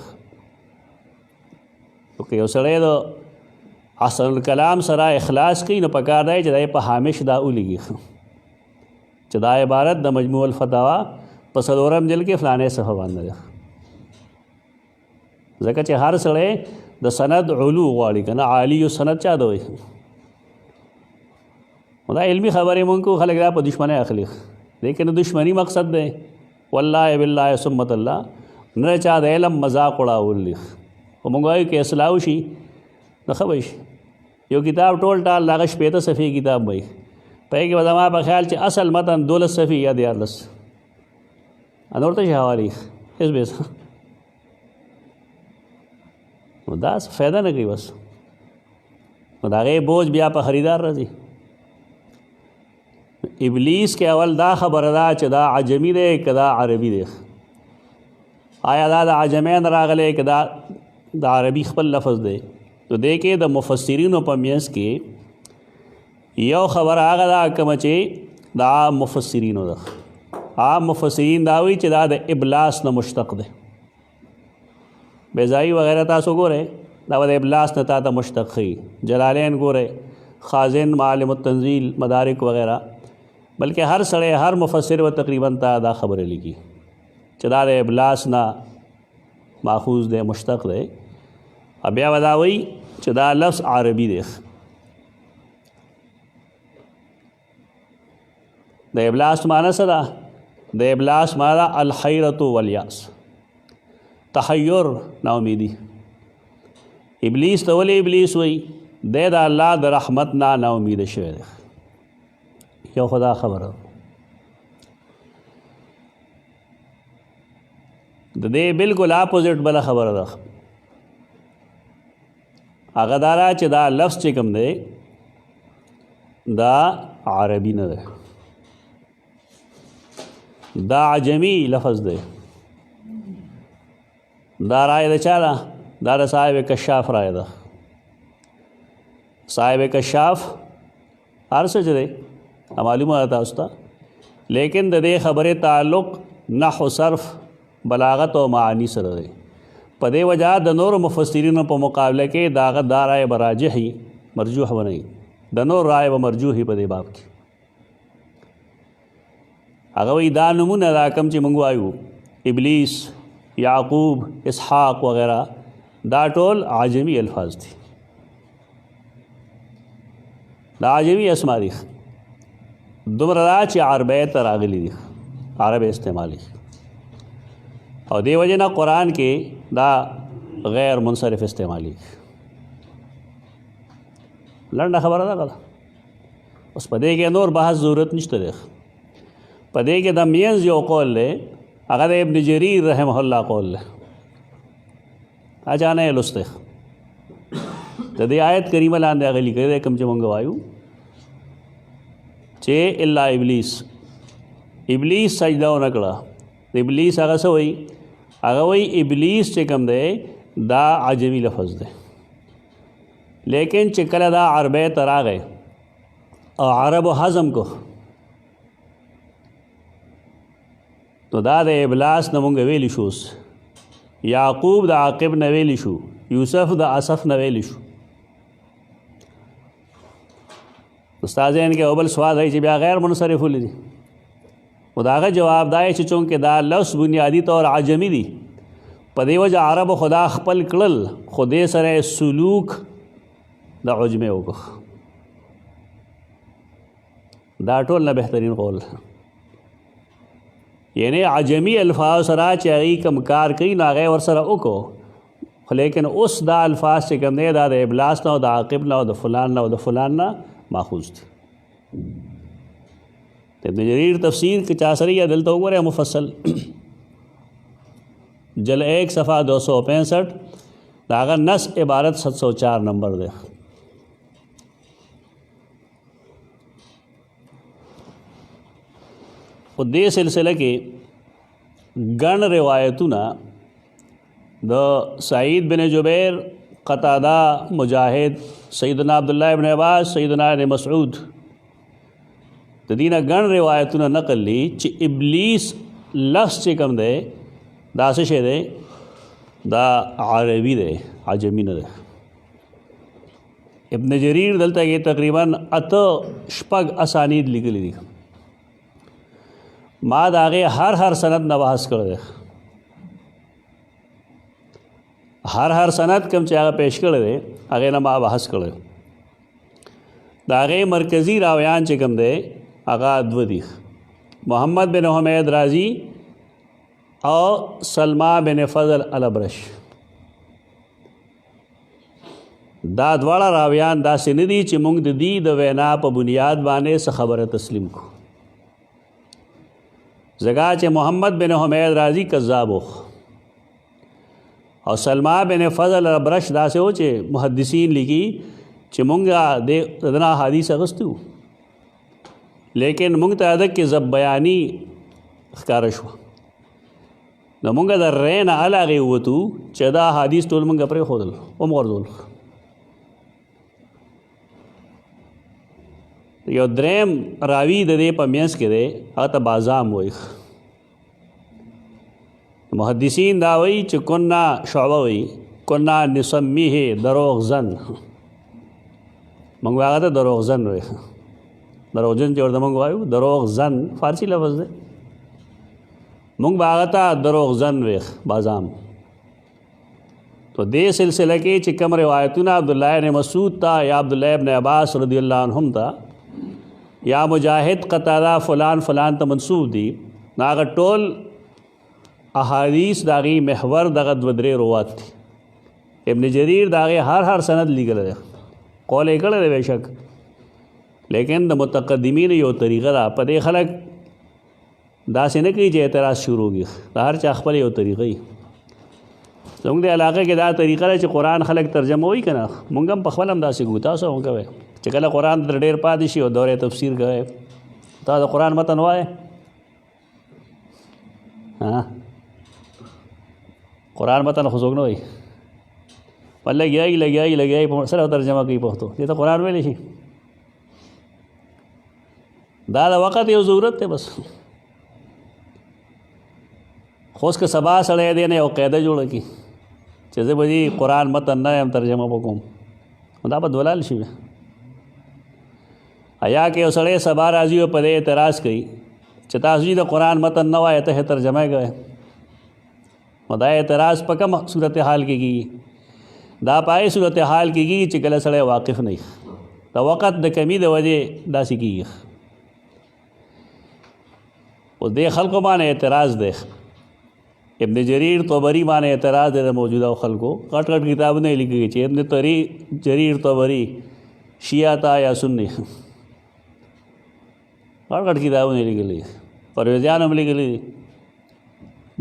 که یو سړی د اصل الکلام سره اخلاص کوي نو پکار دی چې دی په هامش دا ولیږي چې دا عبارت د مجموع الفتاوا په 4 جلد کې فلانې صفحه باندې ده. ځکه چې هر سړی د سند علو غواړي که نه، عالی و سند چا دی وایي. دا علمي خبرې مونږ کو خلک دا په دشمنۍ اخلي، لیکن دشمني مقصد دی والله بالله ثم الله نه چا د علم مذاق اړول دي. خو مونږ وایو که اصلاح وشي نو ښه به شي. یو کتاب ټول ټال د هغه 15 صفحې کتاب وایي، په هغې کې به زما په خیال چې اصل متن 12 صفحې یا 14 نور ته شي حوالې هېڅ بېس. نو دا فایده نه کوي. بس نو د هغې بوج بیا په خریدار راځي. ابلیس کې اول دا خبره ده چې دا عجمي دی که دا عربي دی. آیا دا د عجمین راغلی که دا د عربي خپل لفظ دی؟ نو دې کې د مفسرینو په منځ کې یو خبره هغه ده کومه چې د عام مفسرینو ده. عام مفسرین دا وایي چې دا د ابلاس نه مشتق دی. بیزایی وغیرہ تاسو ګورئ دا به د ابلاس نه تا ته مشتق ښیي. جلالین ګورئ، خازن، معالم التنزیل، مدارک وغیرہ. بلکې هر سړی هر مفسر و تقریبا تا دا خبره لیکي چې دا د ابلاس نه ماخوذ دی، مشتق دی. بیا به دا وایي چې دا لفظ عربي دی. د ابلاس معنی څه ده؟ د ابلاس معنی الحیرة والیاس، تحیر، ناامیدي. ابلیس ته ولې ابلیس وایي؟ دی د الله د رحمت نه ناامیده شوی دی. یو خدا خبره. د دې بالکل اپوزټ بله خبره ده. هغه دا ده چې دا لفظ چې کوم دی دا عربي نه دی، دا عجمي لفظ دی. دا رائے د چا ده؟ دا د صاحب کشاف رائے ده. صاحب کشاف هر څه چې دی معلومه ده تاسو ته، لیکن د دې خبرې تعلق نحو، صرف، بلاغت او معانی سره دی. په دې وجه د نور مفسرینو په مقابله کې د هغه دا رائے به راجحي، مرجوح به نه وي. د نور رائے به مرجوحي په دې باب کې. هغه وایي دا نمونه دا کوم چې موږ وایو ابلیس، یعقوب، اسحاق وغیرہ دا ټول عجمي الفاظ دي. دا عجمي اسما دي. دومره دا چې عربی ته راغلي دي، عرب استعمالي. او دې وجه نه قرآن کې دا غیر منصرف استعمالي. لنډه خبره ده که اوس په دې کې نور بحث ضرورت نشته دی. په دې کې د منځ یو قول دی، هغه د ابن جریر رحمه الله قول دی. اچانه یې لوستی د دې آیت کریمه لاندې هغه لیکلی دی کوم چې مونږ وایو چې الا ابلیس، ابلیس سجده ونه کړه. ابلیس هغه څه وایي؟ هغه وایي ابلیس چې کوم دی دا عجمي لفظ دی، لیکن چې کله دا عربی ته راغی او عربو هضم کو نو دا د ابلاس نه مونږ ویلی شو یعقوب د عاقب نه ویلی شو، یوسف د اسف نه ویلی شو. استاد ذهن کې اول سوال دی چې بیا غیر منصرف ولیدي، خو د هغه جواب دا چې چونکې دا لفظ بنیادي طور عجمي دي، په دې وجه عربو خدا خپل کړل، خو دې سره سلوک د عجمه وکړ. دا ټول نه بهترین قول، یعنی عجمی الفاظ سره چې هغې کوم کار کوي نو هغه ورسره وکړو، خو لیکن اوس دا الفاظ چې کوم دی دا د ابلاس نه او د عاقب نه او د فلان نه او د فلان نه ماخوذ دي. ابن جریر تفسیر کې چا سره یا دلته وګوره مفصل جل 1 صفحه 265 دا هغه نص عبارت 704 نمبر دی. په دې سلسله کې ګڼ روایتونه د سعید بن جبیر، قتاده، مجاهد، سیدنا عبداللہ ابن عباس، سیدنا ابن مسعود د دې نه ګڼ روایتونه نقل دي چې ابلیس لفظ چې کوم دی دا څه شی دی، دا عربي دی، عجمي نه دی. ابن جریر دلته کې تقریبا 8 اسانید لیکلي دي. ما د هغې هر سند نه بحث کړی دی، هر سند کوم چې هغه پیش کړی دی هغې نه ما بحث کړی. د هغې مرکزي راویان چې کوم دی هغه دوه دي، محمد بن حمید رازی او سلما بن فضل الابرش. دا دواړه راویان داسې نه دي چې موږ د دې د وینا په بنیاد باندې څه خبره تسلیم کو، ځکه چې محمد بن حمید رازی کذاب و او سلما بن فضل الابرش داسې و چې محدثین لیکي چې موږ دنا حدیث اغستو، لیکن موږ ته ادک کې ضب بیانی ښکاره شوه، نو موږ د رې نه هغې ووتو چې دا حدیث ټول موږ پرېښودل ومغورځول. یو دریم راوي د دې په منځ کې دی، هغه ته بازام وایي. محدثین دا وایي چې کنا شعبه وایي کنا نسمیه دروغزن، موږ هغه ته دروغزن وایي، دروغجن چې ورته موږ وایو دروغزن فارسی لفظ دی، موږ به هغه ته دروغزن وایي بازام. تو دې سلسله کې چې کوم روایتونه عبدالله ابن مسعود ته یا عبدالله ابن عباس رضی الله عنهم ته یا مجاهد، قتاده، فلان فلان ته منسوب دي، نو هغه ټول احادیث د هغې محور دغه 2-3 روات دي. ابن جریر د هغې هر سند لیکلی دی، قول یې کړی دی بېشک، لیکن د متقدمین یو طریقه ده، په دې خلک داسې نه کوي چې اعتراض شروع کړي، د هر چا خپل یو طریقه وي. زموږ د علاقه کې دا طریقه ده چې قرآن خلک ترجمه وایي که نه، مونږ هم په خپل هم داسې کوو، تاسو هم کوئ چې کله قرآن در ډېر پاتې شي او دورې تفسیر کوئ، تا د قرآن متن وایې، قرآن متن خو څوک نه وایي، په لګیایي په سره ترجمه کوي پښتو، دې ته قرآن ویلی شي. دا د وخت یو ضرورت دی بس. خو اوس که سبا سړی دی نه یو قاعده جوړه کړي چې زه به دې قرآن متن نه یم ترجمه به کوم، نو دا به دولال شي. یا که یو سړی سبا راځي او په دې اعتراض کوي چې تاسو د قرآن متن نه وایې ته ترجمه یې کوئ، نو دا اعتراض په کوم صورت حال کې کېږي؟ دا په هغې صورت حال کې کېږي چې کله سړی واقف نه وي، د وخت د کمي د وجې داسې کېږي. اوس دې خلقو باندې اعتراض دی، ابن جریر طبری باندې اعتراض دی د موجوده خلکو، غټ غټ کتابونه یې لیکلي چې ابن جریر طبری شیعه تا یا سنی، غټ غټ کتابونه یې لیکلي، پرویزیان هم لیکلي دي،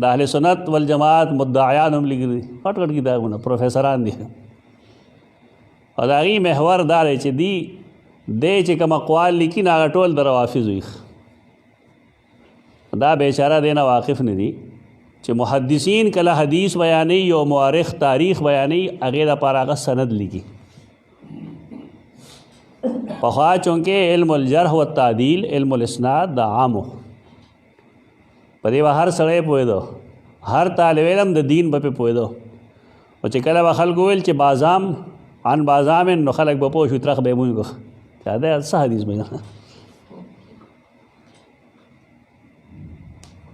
د اهل سنت والجماعت مدعیان هم لیکلي دي، غټ غټ کتابونه پروفیسران دي. او د هغې محور دا دی چې دی چې کوم اقوال لیکي نو هغه ټول د روافض وي. دا بیچاره دی نه واقف نه دي چې محدثین کله حدیث بیانوي او مورخ تاریخ بیانوي هغې دپاره هغه سند لیکي. پخوا چونکې علم الجرح والتعدیل، علم الاسناد دا عامو، په دې به هر سړی پوهېده هر طالب علم د دین به پې پوهېدو او چې کله به خلکو ویل چې بازام عن بازام نو خلک به پوه شو ترخ به یې مونږ چې دا څه حدیث به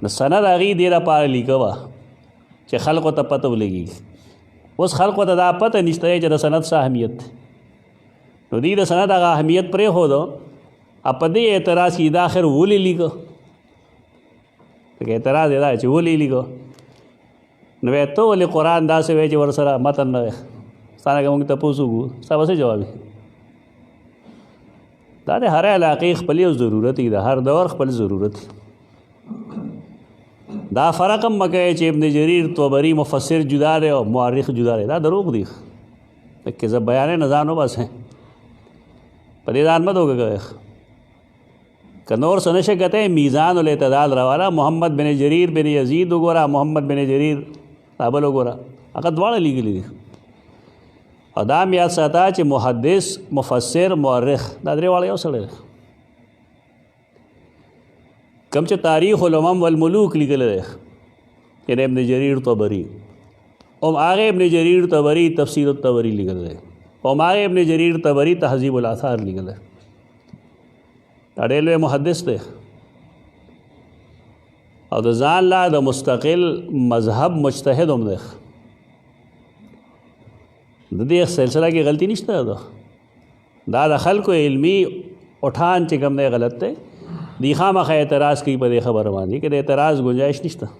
د سند هغې دې دپاره لیکه وه چې خلکو ته پته ولګېږي اوس خلکو ته دا پته نشته چې د سند څه اهمیت دی نو دوی د سند هغه اهمیت پرېښودو په دې اعتراض کې دا آخر ولې لیکه لکه اعتراض یې دا چې ولې لیکه نو وایي ته ولې قرآن داسې وایي چې ورسره متن نه وی ستا نه که مونږ تپوس وکړو ستا به څه جواب وي دا د هر علاقې خپل یو ضرورت دی د هر دور خپل ضرورت دی دا فرق هم مه کوئ چې ابن جریر طبري مفسر جدا دی او مورخ جدا دی دا دروغ دی که زه بیانې نه ځان وباسئ په دې ځان مه دوکه کوئ که نور څه نشئ کتی میزان الاعتدال راواله محمد بن جریر بن یزید وګوره محمد بن جریر دا بل وګوره هغه دواړه لیکلي دي او دا هم یاد ساته چې محدث مفسر مورخ دا درې واړه یو سړی دی کم چې تاریخ الامم والملوک لیکلی دی یعنی ابن جریر طبري او هغه ابن جریر طبري تفسیر الطبري لیکلی دی او هغه ابن جریر طبري تهذیب الاثار لیکلی دی دا ډېر لوی محدث دی او د ځان لا د مستقل مذهب مجتهد هم دی د دې سلسله کې غلطي نشته دا د خلکو علمي اٹھان چې کوم دی غلط دی دی خامخا اعتراض کوي په دې خبره باندې کې د اعتراض گنجائش نشته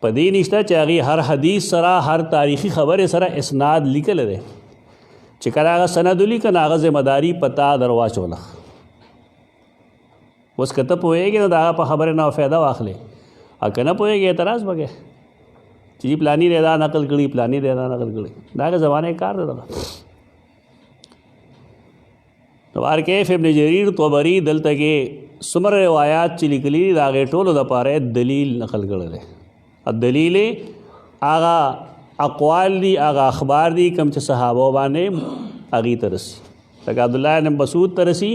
په دې نشته چې هغې هر حدیث سره هر تاریخي خبرې سره اسناد لیکلی دی چې کله هغه سند ولیکه نو هغه ذمهداري په تا در واچوله اوس که ته پوهېږې نو د هغه په خبرې نه فایده واخلې او که نه پوهېږې اعتراض به کوې چې جی پلاني دی دا نقل کړي پلاني دی دا نقل کړي دا هغه زمانې کار دی دغه نو هرکیف ابن جریر طبري دلته کې څومره روایات چې لیکلي دي د هغې ټولو دپاره دلیل نقل کړی دی دلیل هغه اقوال دي هغه اخبار دي کوم چې صحابو باندې هغې ته رسي لکه عبدالله ابن مسعود ته رسي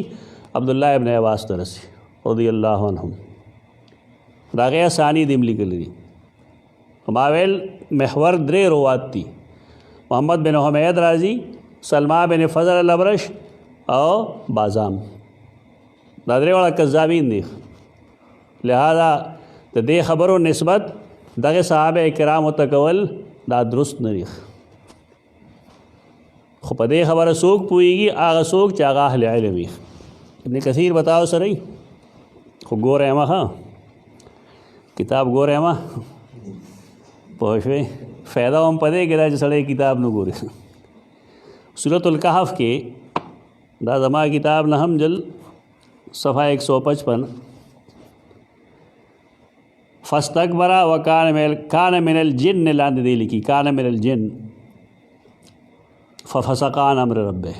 عبدالله ابن عباس ته رسي رضی الله عنهم د هغې اسانید هم لیکلي دي ما ویل محور درې روات دي محمد بن حمید راځي سلما بن فضل الابرش او بازام دا درې واړه کذابین دي لہذا د دې خبرو نسبت دغه صحابه کرامو ته کول دا درست نه دي خو په دې خبره څوک پوهېږي هغه څوک چې هغه اهل علم وي ابن کثیر بتاو سره خو ګوره یم ښه کتاب ګوره یم پوه شوې فایده هم په دې کې دا چې سړی کتاب نه ګوري سورة الکهف کې دا زما کتاب نهم جلد صفحه 155 فاستكبر وكان من الجن لاندې دی لیکي کان من الجن ففسق عن امر ربه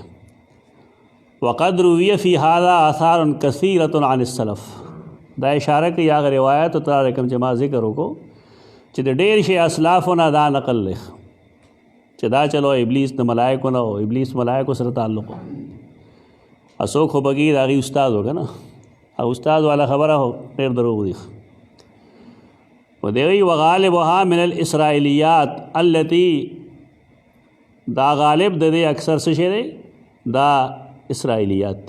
وقد روي في هذا آثار كثيرة عن السلف دا اشاره کوي هغه روایت او تر کوم چې ما ذکر وکړو چې د ډېر شي اسلافو نه دا نقل لخ چې دا چلو ابلیس د ملائکو نه او ابلیس ملائکو سره تعلق اسوک خو بګي دا غي استاد وګ نه او استاد والا خبره هو ډېر دروغ دي و دی وغالبها من الاسرائیلیات التي دا غالب د دې اکثر څه شي دی دا اسرائیلیات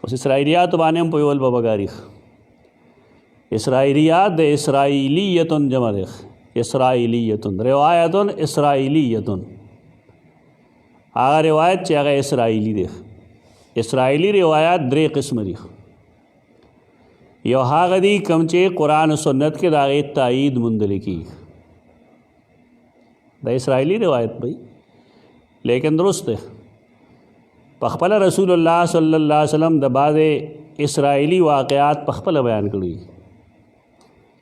اوس اسرائیلیات باندې هم په یول بابګاری اسرائیلیات د اسرائیلیتون جمع ده اسرائیلیتون روایتون اسرائیلیتون هغه روایت چې هغه اسرائیلی ده اسرائیلی روایت درې قسم دي یو هغه دي کوم چې قرآن او سنت کې د هغې تایید موندل کېږي دا اسرائیلی روایت بھئی لیکن درست ده پخپل رسول الله صلی الله علیه وسلم د بعضې اسرائیلی واقعات پخپل بیان کړي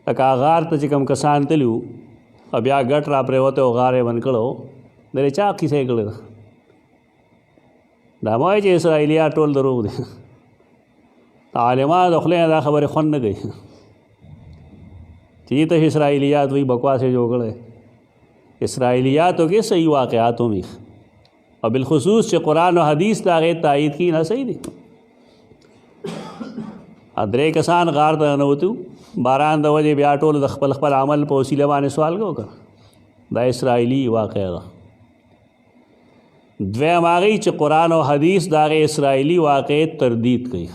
لکه غار ته چې کوم کسان تلي وو او بیا ګټ را پرېوتی او غار یې بند کړی و د دې چا کیسه یې کړې ده دا مه وایي چې اسرائیلیات ټول دروغ دي عالمان د خولې نه دا خبرې خوند نه کوي چې ته اسرائیلیات وایي بکواس یې جوړ کړی اسرائیلیاتو کې صحیح واقعات هم او بالخصوص چې قرآن و حدیث د هغې تایید کی نه صحیح دي درې کسان غار ته ننوتي باران د وجې بیا ټول د خپل خپل عمل په وسیله باندې سوال کو که دا اسرائیلي واقعه ده. دویم هغه چې قرآن او حدیث د هغې اسرائیلي واقعې تردید کوي،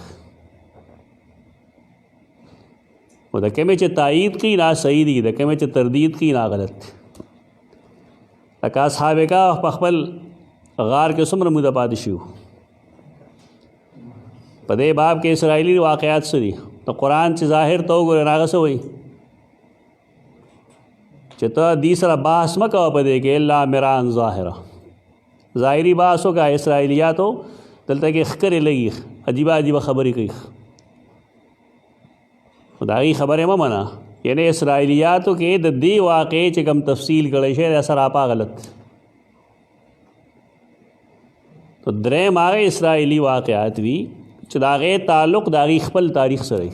و د کومې چې تایید کوي نه صحیح دي، د کومې چې تردید کوي نه غلط دي. لکه اصحاب کهف په خپل غار کې څومره موده پاتې شي. په دې باب کې اسرائیلي واقعات څه دي؟ د قرآن چې ظاهر ته وګورې هغه څه وایي چې ته دې سره بحث مه کوه په دې کې الا مران ظاهره، ظاهري بحث وکړه. اسرائیلیاتو دلته کې ښکرې لګي، عجیبه عجیبه خبرې کوي، خو د هغې خبرې مه منه. یعنې اسرائیلیاتو کې د دې واقعې چې کوم تفصیل کړی شی دی سراپا غلط. تو دریم هغه اسرائیلي واقعات وي چې د هغې تعلق د هغې خپل تاریخ سره وي.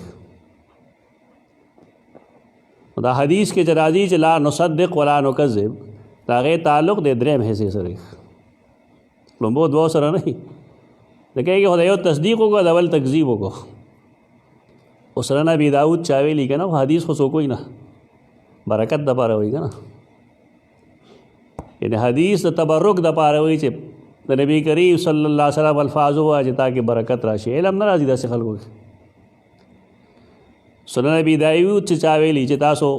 دا حدیث کې چې راځي چې لا نصدق ولا نکذب، د هغې تعلق د دریم حصې سره وي، لومبو دوو سره نه وي. ځکه کې خو د یو تصدیق وکړو د بل تکذیب وکړو. اوس سره نبي داود چا ویلي که نه، حدیث خو څوک وایي نه، برکت دپاره وایي که نه. یعنې حدیث د تبرک دپاره وایي چې د نبی کریم صلی الله علیه وسلم الفاظ ووایه چې تاکې برکت راشي. علم نه راځي داسې خلکو کې. سنن نبی داود چې چا ویلي چې تاسو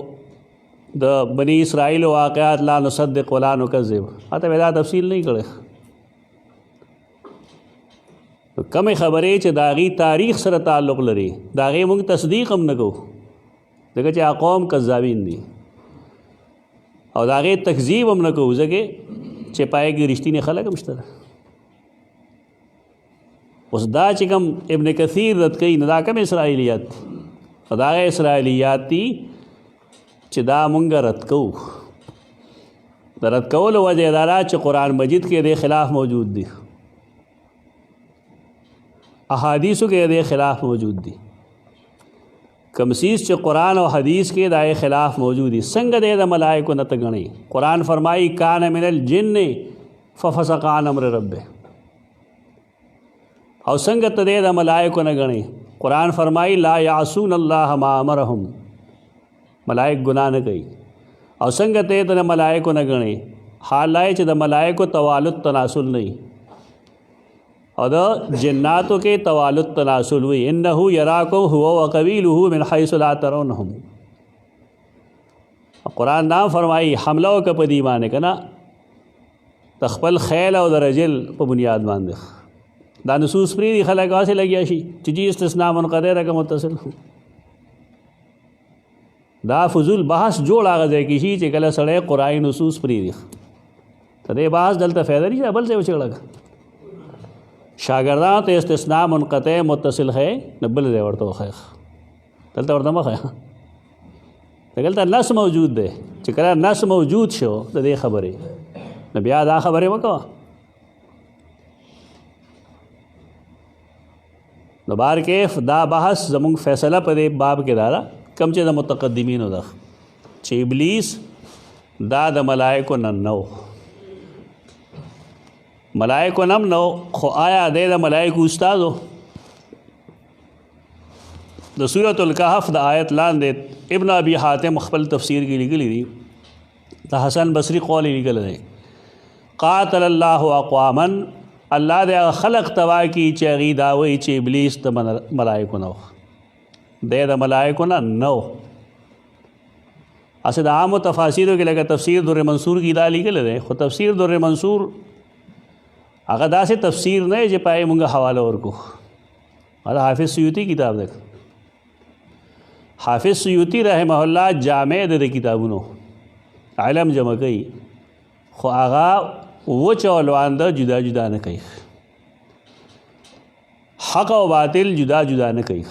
د بني اسرائیل واقعات لا نصدق ولا نکذب، هته مې دا تفصیل نه کړی. کمې خبرې چې د هغې تاریخ سره تعلق لري د هغې موږ تصدیق هم نه کوو، ځکه چې قوم کذابین دي، او د هغې تکذیب هم نه کوو ځکه چې پای کې رښتینې خلک هم شته. اوس دا چې کوم ابن کثیر رد کوي نو دا کوم اسرائیلیات دي؟ دا هغه اسرائیلیات دي چې دا مونږ رد کوو. د رد کولو وجه دا ده چې قرآن مجید کې د خلاف موجود دي، احادیثو کې د خلاف موجود دي. کم چیز چې قرآن او حدیث کې د خلاف موجود دي، څنګه د ملائکو نه ته ګڼئ؟ قرآن فرمایي کان من الجن ففسق عن امر ربه، او څنګه ته د ملائکو نه ګڼئ؟ قرآن فرمایي لا یعصون الله ما امرهم، ملائک ګناه نه کوي. او څنګه ته د ملائکو نه ګڼئ؟ حال دا چې د ملائکو توالد تناسل نه وي، او د جناتو کې توالد تناسل وي. انه یراکم هو وقبیله من حیث لا ترونهم. قرآن نام فرمایي حمله وکړه په دې باندې که نه، د خپل خیل او د رجل په بنیاد باندې. دا نصوص پرېږدي خلک هسې لګیا شي چې جی استثناء منقطع ده که متصل. دا فضول بحث جوړ هغه ځای کې شي چې کله سړی قرآني نصوص پرېږدي. ته دې بحث دلته فایده نشته، بل ځای وچېړه شاگردان ته استثناء منقطع متصل ہے نہ بل دے ورته وخی دلته ورته مخی دلته نص موجود دی. چې کله نص موجود شو د دې خبرې نو بیا دا خبرې وکړه. نو بار کیف دا بحث زمونږ فیصله په دې باب کې دا ده کم چې د متقدمینو ده چې ابلیس دا د ملائکو نه نو، ملائکو نم نو، خو آیا دی د ملائکو استادو؟ د سورة الکهف د آیت لاندې ابن ابي حاتم خپل تفسیر کې لیکلی دی، د حسن بصری قول لیکل دی قاتل الله اقواما، الله د خلق تبا کی چې هغې دا وایي چې ابلیس د ملائکو نو، دی د ملائکو نه نو. اسې د عامو تفاسیرو کې لکه تفسیر در منصور کې دا لیکل دی، خو تفسیر در منصور هغه داسې تفسیر نه چې پای مونږ حواله ورکو. دا حافظ سیوطي کتاب دی، حافظ سیوطي رحمه الله جامع د کتابونو علم جمع کوي، خو هغه وچ او لوانده جدا جدا نه کوي، حق او باطل جدا جدا نه کوي.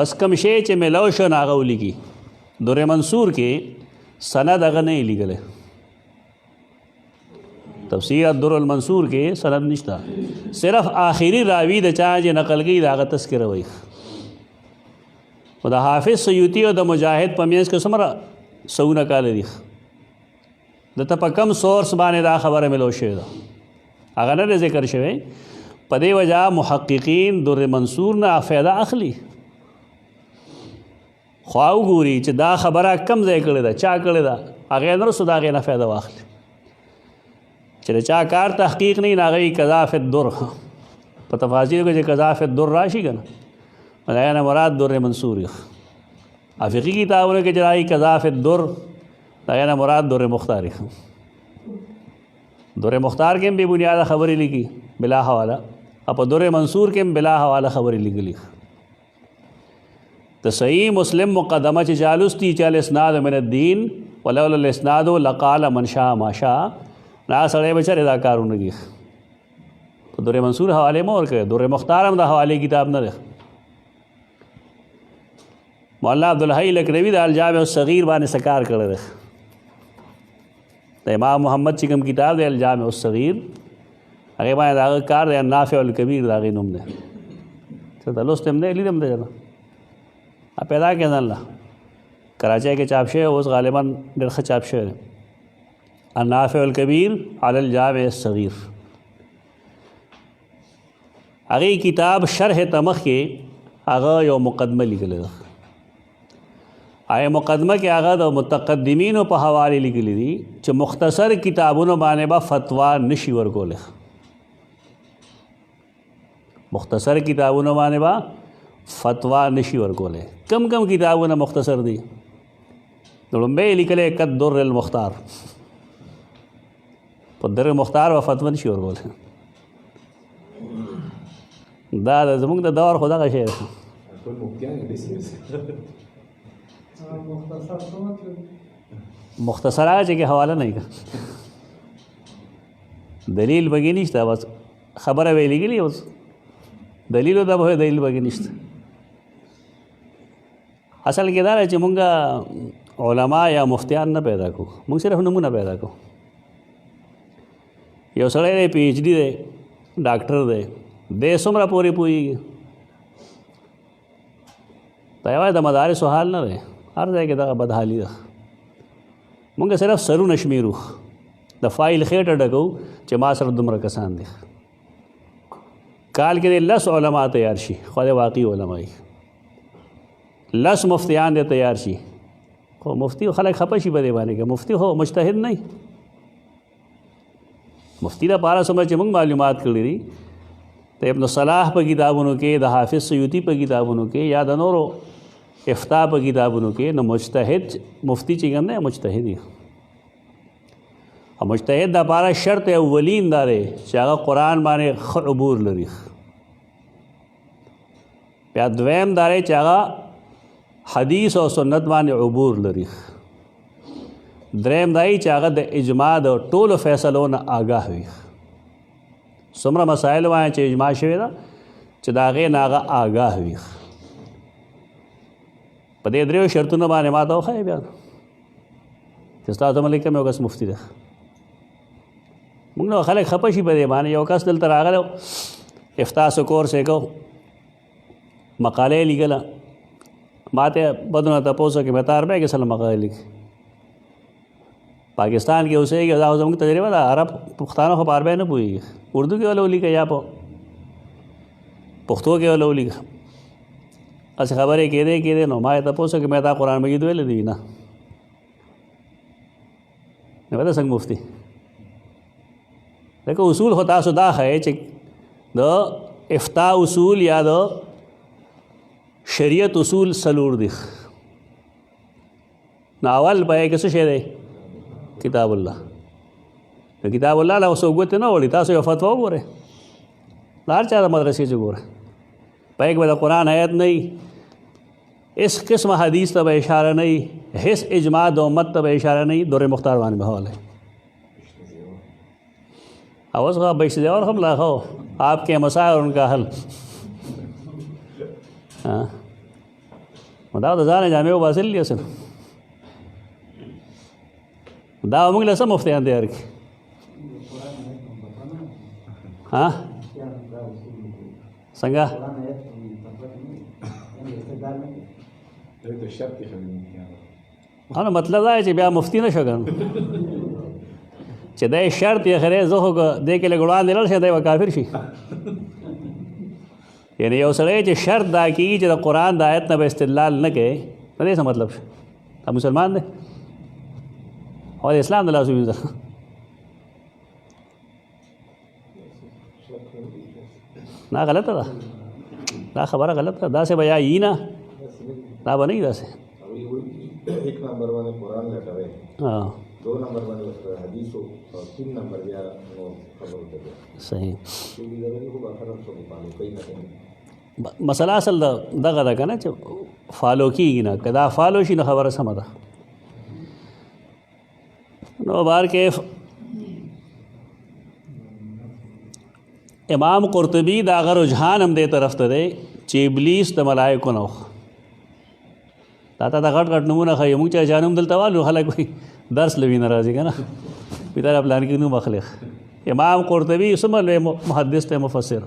بس کم شی چې ملو شو نه هغه ولیکي. در منصور کې سند هغه نه لیکلی، تفسیر الدر المنصور کې سند نشته، صرف آخری راوی د چا چې نقل کوي د هغه تذکره وایي. خو د حافظ سیوطي او د مجاهد په منځ کې څومره سوونه کاله دي، دته په کم سورس باندې دا خبره ملو شوې ده هغه نه ذکر شوی. په دې وجه محققین در منصور نه فایده اخلي. خو وګوري چې دا خبره کم ځای کړې ده چا کړې ده هغې نه رسو د هغې نه فایده واخلي چې د چا کار تحقیق نه وي نو هغه قضا فی الدر په تفاصیلو کې چې قضا فی الدر راشي که نه د هغې نه مراد در منصور وي فقهي کتابونو کې چې راځي قضا فی الدر د هغې نه مراد در مختار وي در مختار کې هم بې بنیاده خبرې لیکي بلا حواله او په در منصور کې هم بلا حواله خبرې لیکلي د صحیح مسلم مقدمه چې چالوستی چې الاسناد من الدین ولولا الاسناد لقال من شاء ما شاء نا سړی بچاره دا کارونه کوي په در منصور حوالې مه ورکوي در مختار هم د حوالې کتاب نه دی مولانا عبدالحی لکھنوی د الجامع الصغیر باندې څه کار کړی دی د امام محمد چې کوم کتاب دی الجامع الصغیر هغې باندې د هغه کار دی النافع الکبیر د هغې نوم دی څه ته لوست هم دی لیدم دی نه پیدا کې ځان له کراچۍ کې چاپ شوی اوس غالبا ډېر ښه چاپ شوی دی النافع الکبیر علی الجامع الصغیر هغې کتاب شرح تمخ کې هغه یو مقدمه لیکلی ده هغې مقدمه کې هغه د متقدمینو په حوالې لیکلي دي چې مختصر کتابونو باندې به فتوا نشي ورکولی مختصر کتابونو باندې به فتوا نشي ورکولی کم کم کتابونه مختصر دي لومبی لیکلی کد در المختار په در مختار به فتوا نشي ورکولی دا زموږ د دور خو دغه شی مختصر هغه چې کې حواله نه وي دلیل بګې نشته بس خبره ویې لیکلي اوس دلیل دا به دلیل بګې نشته اصل کې دا چې مونږ علما یا مفتیان نه پیدا کو مونږ صرف نمونه پیدا کو یو سړی دی پی ایچ ډي دی ډاکټر دی دی څومره پورې پوهېږي دا یوازې د مدارسو حال نه دی هر ځای کې دغه بدحالي ده مونږ صرف سرونه شمیرو د فایل خېټه ډکو چې ما سره دومره کسان دي کال کې 10 علما تیار شي خو د واقعي علما وي 10 مفتیان دې تیار شي خو مفتی خلک خپه شي په دې باندې که مفتی هو مجتهد نه مفتی لپاره څومره چې موږ معلومات کړي دي د ابن صلاح په کتابونو کې د حافظ سیوطي په کتابونو کې یا د نورو افتا په کتابونو کې نو مجتهد مفتی چې کوم دی مجتهد دی او مجتهد دپاره شرط اولین دا دی چې هغه قرآن باندې ښه عبور لري بیا دویم دا دی چې هغه حدیث او سنت باندې عبور لري دریم دا چې هغه د اجماع د ټولو فیصلو نه آګاه وي څومره مسایل باندې چې اجماع شوې ده چې د هغې نه هغه آګاه وي په دې دریو شرطونو باندې ما ته وښایې بیا چې ستاسو ملک کوم یو کس مفتي ده موږ نو خلک خپه شي په دې باندې یو کس دلته راغلی افتا سو کورس یې کو مقاله لیکله ما ته بدونه تپوسو کې مې تار به کې سره مقاله لیکي پاکستان کې اوسېږي دا زموږ تجربه ده عرب پښتانه خو په عربی نه پوهېږي اردو کې ولا ولیکه یا په پښتو کې ولا ولیکه اسې خبرې کېدې نو ما یې تپوسو کې مې دا قرآن مجید ویلی دی نه نو دا څنګه مفتي لکه اصول خو تاسو دا ښیې چې د افتا اصول یا د شریعت اصول څلور دي نو اول به یې کې څه شی دی کتاب الله د کتاب الله له اوس ګوتې نه وړي تاسو یو فتوا وګورئ د هر چا د مدرسې چې ګورئ په یې کې به د قرآن آیت نه وي هېڅ قسمه حدیث ته به اشاره نه وي هېڅ اجماع د امت ته به اشاره نه وي در مختار باندې به حواله اوس کا بیشتر اور ہم لاکھو آپ کے مسائل اور ان کا حل ہاں مداو د ځانه جامع وباسل لي اصل دا موږ له سم مفتیان دی ارکی ها څنګه مطلب دا چې بیا مفتی نشو ګڼو چې دا شرط یې خره زه خو دې کې لږ وړاندې لاړ شي دی به کافر شي یعنی یو سړی چې شرط دا کېږي چې د قرآن د آیت نه به استدلال نه کوي نه دې څه مطلب شو دا مسلمان دی او اسلام د لاسو وینځه نه غلطه ده دا خبره غلط ده داسې به یا یي نه دا به نه وي داسې ایک نمبر باندې قرآن لټوي دو نمبر باندې حدیث او تین نمبر بیا نو خبرو ته صحیح چې دې خو به خبره څه پالو کوي نه مسله اصل دغه ده که نه چې فالو کېږي نه که دا فالو شي نو خبره سمه ده نو بار کې امام قرطبي دا هغه رجحان هم دې طرف ته دی چې ابلیس د ملایکو نه دا ته د غټ غټ نومونه ښایي موږ چې اچانوم دلته والو خلک وایي درس لوي نه راځي که نه پیدا پلان کې نوم اخلي امام قرطبي څومره لوی محدث دی مفسر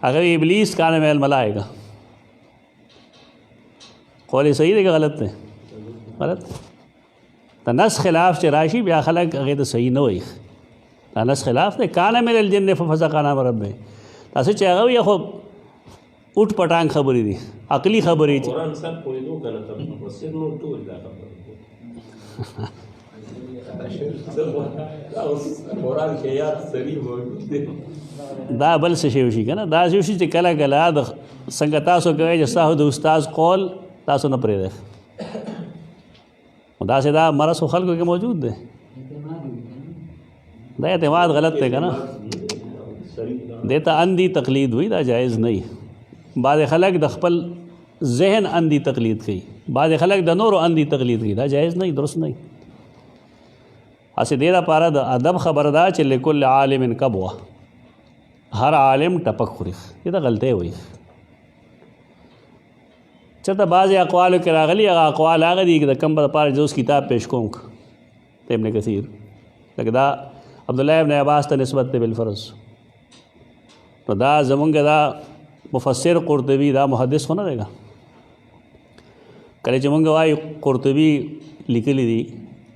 هغه ابلیس کان میں الملائکه قول صحیح دی که غلط دی غلط د نس خلاف چې راشي بیا خلک هغې ته صحیح نه وایي دا نس خلاف دی کان من الجن ففسق عن امر ربه تاسو چې هغه وایي خو اوټ پټانګ خبرې دي عقلي خبرې چې قرآن سر پوهېدو که نه ته مفسر نور ټول دا خبره قرآن کې یاد صریح موجود دی دا بل څه شی وشي که نه دا شی وشي چې کله کله د څنګه تاسو کوئ چې ستاسو د استاد قول تاسو نه پرېږدئ داسې دا مرض خو خلکو کې موجود دی دا اعتماد غلط دی که نه دې ته اندھی تقلید وي دا جایز نه وي بعض خلک د خپل ذهن اندھی تقلید کوي بعض خلک د نورو اندھی تقلید کوي دا جایز نه وي درست نه وي هسې دې دپاره د ادب خبره ده چې لکل عالم کبوه هر عالم ټپک خوري دې ته غلطۍ وایي چېرته بعضې اقوالو کې راغلي هغه اقوال هغه دي د کوم دپاره چې اوس کتاب پیش کوم د ابن کثیر لکه دا عبدالله ابن عباس ته نسبت دی بالفرض نو دا زمونږ دا مفسر قرطبي دا محدث خو نه دی کله چې مونږ وایو قرطبي لیکلی دي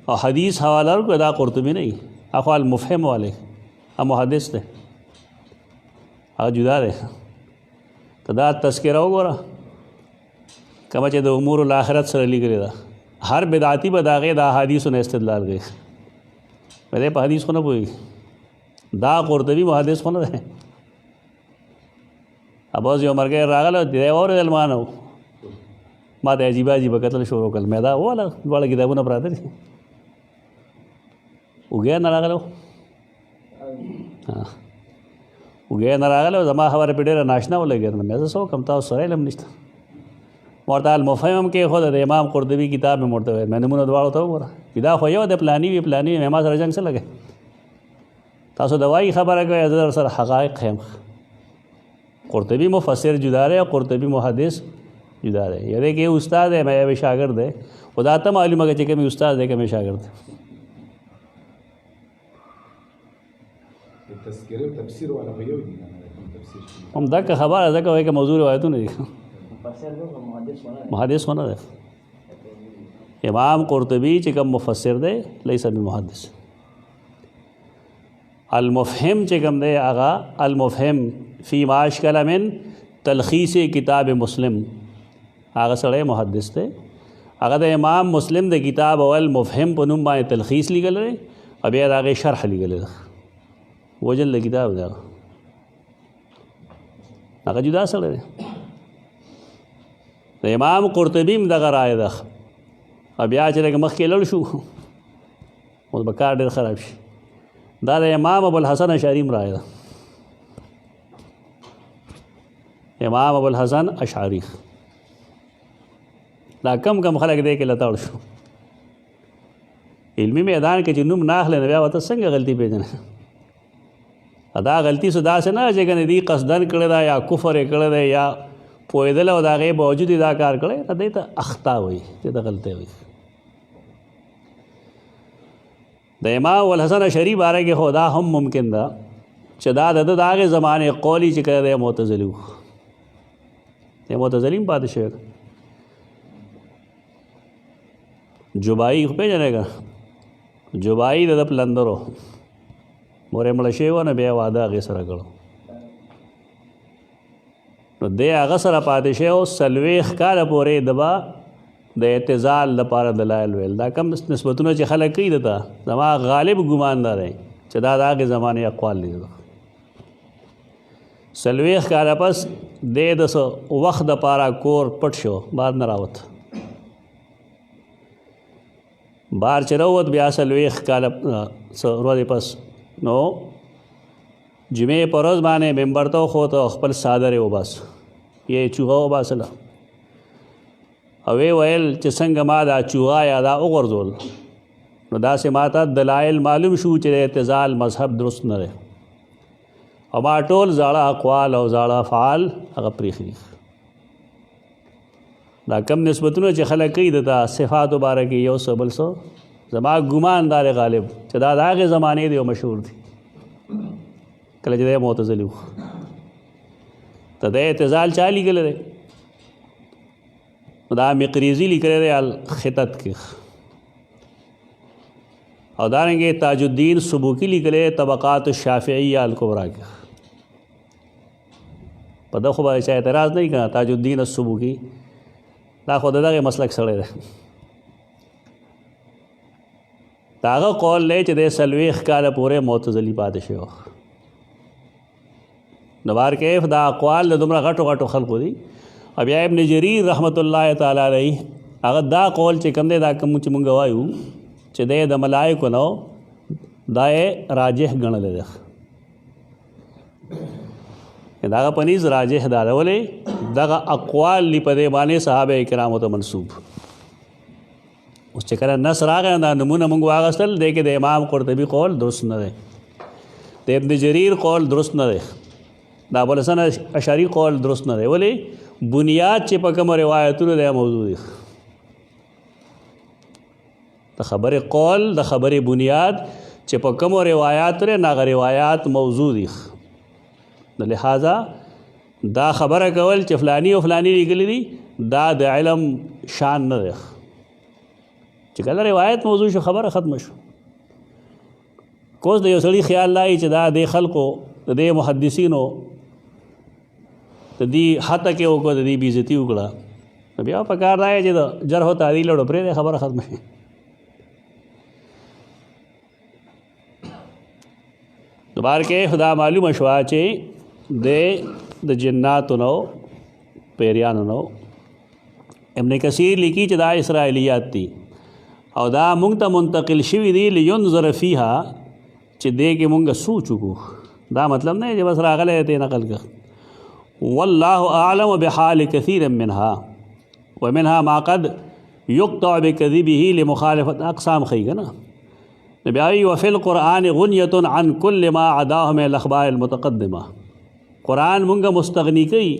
او حدیث حواله ورکړو دا قرطبي نه وي هغه المفهم والے هغه محدث دی هغه جدا دی ته دا تذکره وګوره کومه چې د امور الاخرت سره لیکلې ده هر بدعتي به د هغې د احادیثو نه استدلال کوي په دې په حدیث خو نه پوهېږي دا قرطبي محدث خو نه دی اباز یو مرګی راغله دی واورېدل ما نه ما ته عجیبه عجیبه کتل شروع کړل مې دا وواله دواړه کتابونه پراته دي اوږې نه راغلی اوږې نه راغلی زما خبره پرې ډېره ناشنا ولګېده مې زه څه وکړم تاسو سره علم نشته ما ورته المفهم هم کېښوده د امام قرطبي کتاب مې ورته ویل مې نومونه دواړو ته وګوره دا خو یو د پلاني وي پلاني وي ما سره جنګ څه لګی تاسو د وایي خبره کوئ زه در سره حقایق ښیم قرطبي مفسر جدا دی او قرطبي محدث جدا دی یعنی کہ استاد ہے میں بھی شاگرد ہے خدا ته معلومه که چې کوم استاد دی کوم شاګرد دی تذکره تفسیر ولا په یو دي هم دا که خبره ده که وایي که موضوع روایتونه دي محدث ونه دی امام قرطبي چې کوم مفسر دی لیس بمحدث المفهم چې کوم دی هغه المفهم فی ما اشکل من تلخیص کتاب مسلم هغه سړی محدث دی هغه د امام مسلم د کتاب اول مفهم په نوم باندې تلخیص لیکلی دی او بیا د هغې شرح لیکلی ده وجل د کتاب دی هغه جدا سړی دی د امام قرطبي هم دغه رایه ده او بیا چې لږ مخکې لړ شو اوس به کار ډېر خراب شي دا د امام ابوالحسن اشعري هم رایه ده امام ابوالحسن اشعري دا کم خلک دی کې لتاړ شو علمي میدان کې چې نوم نه اخلي نو بیا ورته څنګه غلطي پېژنې دا غلطي څه داسې نه چې کنه دې قصدن کړی دا یا کفر یې کړی دی یا پوهېدل او د هغې باوجود یې دا کار کړی نو دې ته اخطا وایي چې د غلطۍ وایي د امام ابوالحسن اشعري باره کې خو دا هم ممکن ده چې دا د هغې زمانې قولي چې کړی دی معتزلي و دی معتزلي هم پاتې شوی جبایي خو پېژنې که جبایي د ده پلندرو مورې مړه شوې وه نو بیا واده هغې سره کړو نو دی هغه سره پاتې شوی او 40 کاله پورې د به د اعتزال لپاره دلایل ویل. دا کم نسبتونه چې خلک کوي دته زما غالب ګمان دا دی چې دا د هغې زمانې اقوال دي. 40 کاله پس دی د وخت دپاره کور پټ شو، بار نه راوت. بار چې راوت بیا 40 کاله ورځې پس نو جمعې په ورځ باندې ممبر ته وخوت او خپل څادر یې وباس، یې چوغه وباسله او ویې ویل چې څنګه ما دا چوغه یا دا وغورځول نو داسې ما ته دلایل معلوم شو چې د اعتزال مذهب درست نه دی او ما ټول زاړه اقوال او زاړه افعال هغه پرېښي. دا کم نسبتونه چې خلک کوي د صفاتو باره کې یو څه بل څه زما ګمان دار غالب چې دا د هغې زمانې دی او مشهور دي. کله چې دی معتزلي و ته د اعتزال چا لیکلی دی؟ دا مقریزي لیکلی دی الخطط کې، او دارنګې تاج الدین سبوکی لیکلی طبقات الشافعیه الکبرا کې. په ده خو به چا اعتراض نه وي که نه، تاج الدین السبوکی دا خو د دغې مسلک سړی دی. د هغه قول دی چې دی 40 کاله پورې معتزلي پاتې شوی. نو بارکیف دا اقوال د دومره غټو غټو خلقو دي. او بیا ابن جریر رحمت الله تعالی علیه هغه دا قول چې کوم دی دا کوم چې مونږ وایو چې دی د ملایکو نو دا یې راجح ګڼلی دی. د هغه په نیز راجح دا دی ولې دغه اقوال دي په دې باندې صحابه کرامو ته منسوب. اوس چې کله نص راغی دا نمونه مونږ واخیستل دی کې د امام قرطبي قول درست نه دی، د ابن جریر قول درست نه دی، د ابوالحسن اشعري قول درست نه دی. ولې بنیاد چې په کومو روایتونو دی موضوع دی. د خبرې قول د خبرې بنیاد چې په کومو روایاتو دی هغه روایات موضوع دي. د لحاظه دا خبره کول چې فلانی او فلانی لیکلی دي دا د علم شان نه دی. چې کله روایت موضوع شو خبره ختمه شو. کوس د یو سړي خیال لای چې دا د خلکو د دې محدثینو د دې حتی کې وکړه د دې بېعزتي وکړه، نو بیا په کار دا چې د جرح و تعدیل وړو پرېږدی خبره ختمه شي. دوباره کې خدا معلومه شوه چې د جناتو نو پیریانو نو. ابن کثیر لیکي چې دا اسرائیلیات دي او دا مونږ ته منتقل شوي دي لینظر فیها چې دې کې مونږ سوچ وکړو. دا مطلب نه چې بس راغلی ته نقل کړ. والله اعلم بحال كثير منها ومنها ما قد يقطع بكذبه لمخالفة اقسام خی کنه. بیا وفي القرآن غنیة عن كل ما عداه من الاخبار المتقدمه. قرآن مونږ مستغنی کوي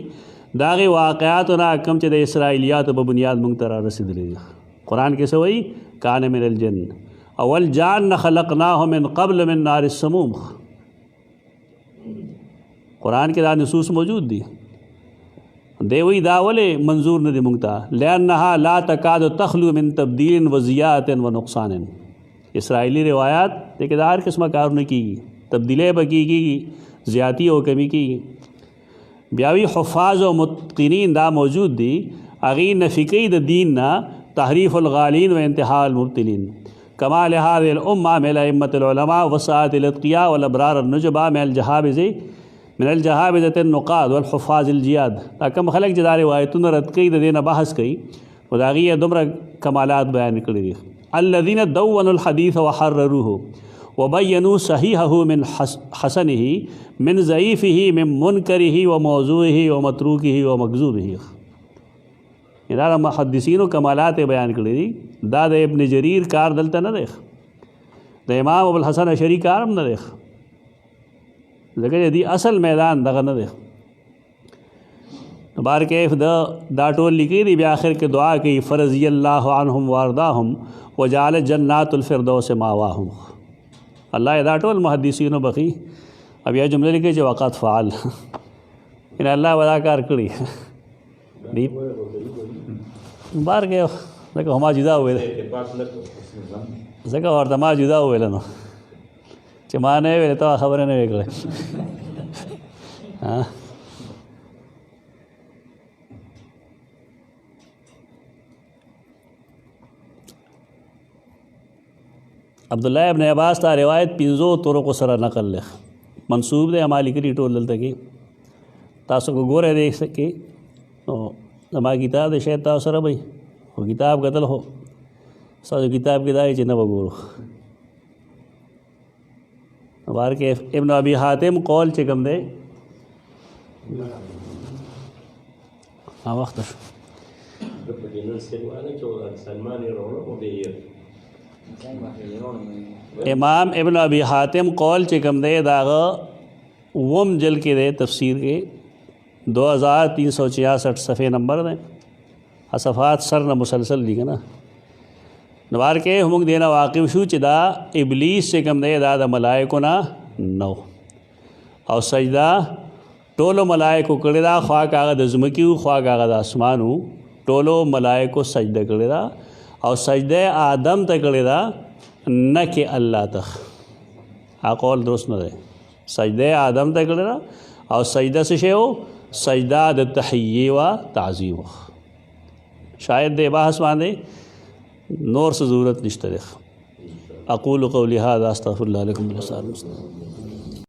دا غي واقعاتو نه کم چې د اسرائیلیات په بنیاد مونږ ته را رسېدلي دي. قرآن کې څه وایي؟ کان من الجن اول جان خلقناه من قبل من نار السموم. قرآن کې دا نصوص موجود دي. دی وی دا ولې منظور نه دي مونږ ته؟ لأنها لا تکاد تخلو من تبدیل و زیادت و نقصان. اسرائیلی روایات دې کې دا هر قسمه کارونه کېږي، تبدیلی به کېږي، زیاتی او کمی کېږي. بیا وی حفاظ او متقنین دا موجود دي، هغې نفي کوي د دین نه تحریف الغالین و انتحاء المبتلین. کمال هذه الامه من ائمه العلماء وساعة الاتقیاء والابرار النجباء من الجهابذة النقاد والحفاظ الجیاد. دا کوم خلک چې دا روایتونه رد کوي د دې نه بحث کوي خو د هغې دومره کمالات بیان کړي دي. الذين دونوا الحديث وحرروه وبينوا صحيحه من حسنه من ضعيفه من منكره وموضوعه ومتروكه ومكذوبه. دا د محدثینو کمالات بیان کړي دي. دا د ابن جریر کار دلته نه دی، د امام ابوالحسن اشعري کار هم نه دی، ځکه چې دی اصل میدان دغه نه دی. بارکیف دا ټول لیکي دي. بیا آخر کې دعا کوي فرضی الله عنهم وارضاهم وجعل جنات الفردوس ماواهم. الله دا ټول محدثینو بخي. اب یا جمله لیکي چې وقت فعل ان الله ودا کار کړی دی. بارکیف ځکه ما جدا وویل، ځکه ورته ما جدا وویل نو چې ما نه ویل ته خبره نه وې کړې. عبدالله ابن عباس تا روایت 5 طرق سره نقل لخ منصوب دی مالک ری ټول دلته کې تاسو کو ګوره دی کې او زما کتاب د شاید تاسو سره وي او کتاب قتل هو ساجو کتاب کې دای چې نه وګورو بار کې ابن ابي حاتم قول چې کوم دی وخت شو د پدینن سیمانه چې سلمان روړو او دی امام ابن ابی حاتم قول چې کوم دی داغه وم جل کې دی تفسیر کې 2366 صفحه نمبر ده صفحات سر نه مسلسل دي کنه نوار کې هم دینا واقف شو چې دا ابلیس چې کوم دی دا د ملائکو نه نو او سجدا ټولو ملائکو کړی دا خوا کاغه د زمکیو خوا کاغه د اسمانو ټولو ملائکو سجده کړی دا او سجده آدم ته کړی دا نه کې الله ته اقول درست نه ده سجده آدم ته کړی دا او سجده څه شی او سجده د تحیه و تعظیم شاید د بحث باندې نور ضرورت نشته. اقول قولی هذا استغفر الله لكم ولسائر المسلمين.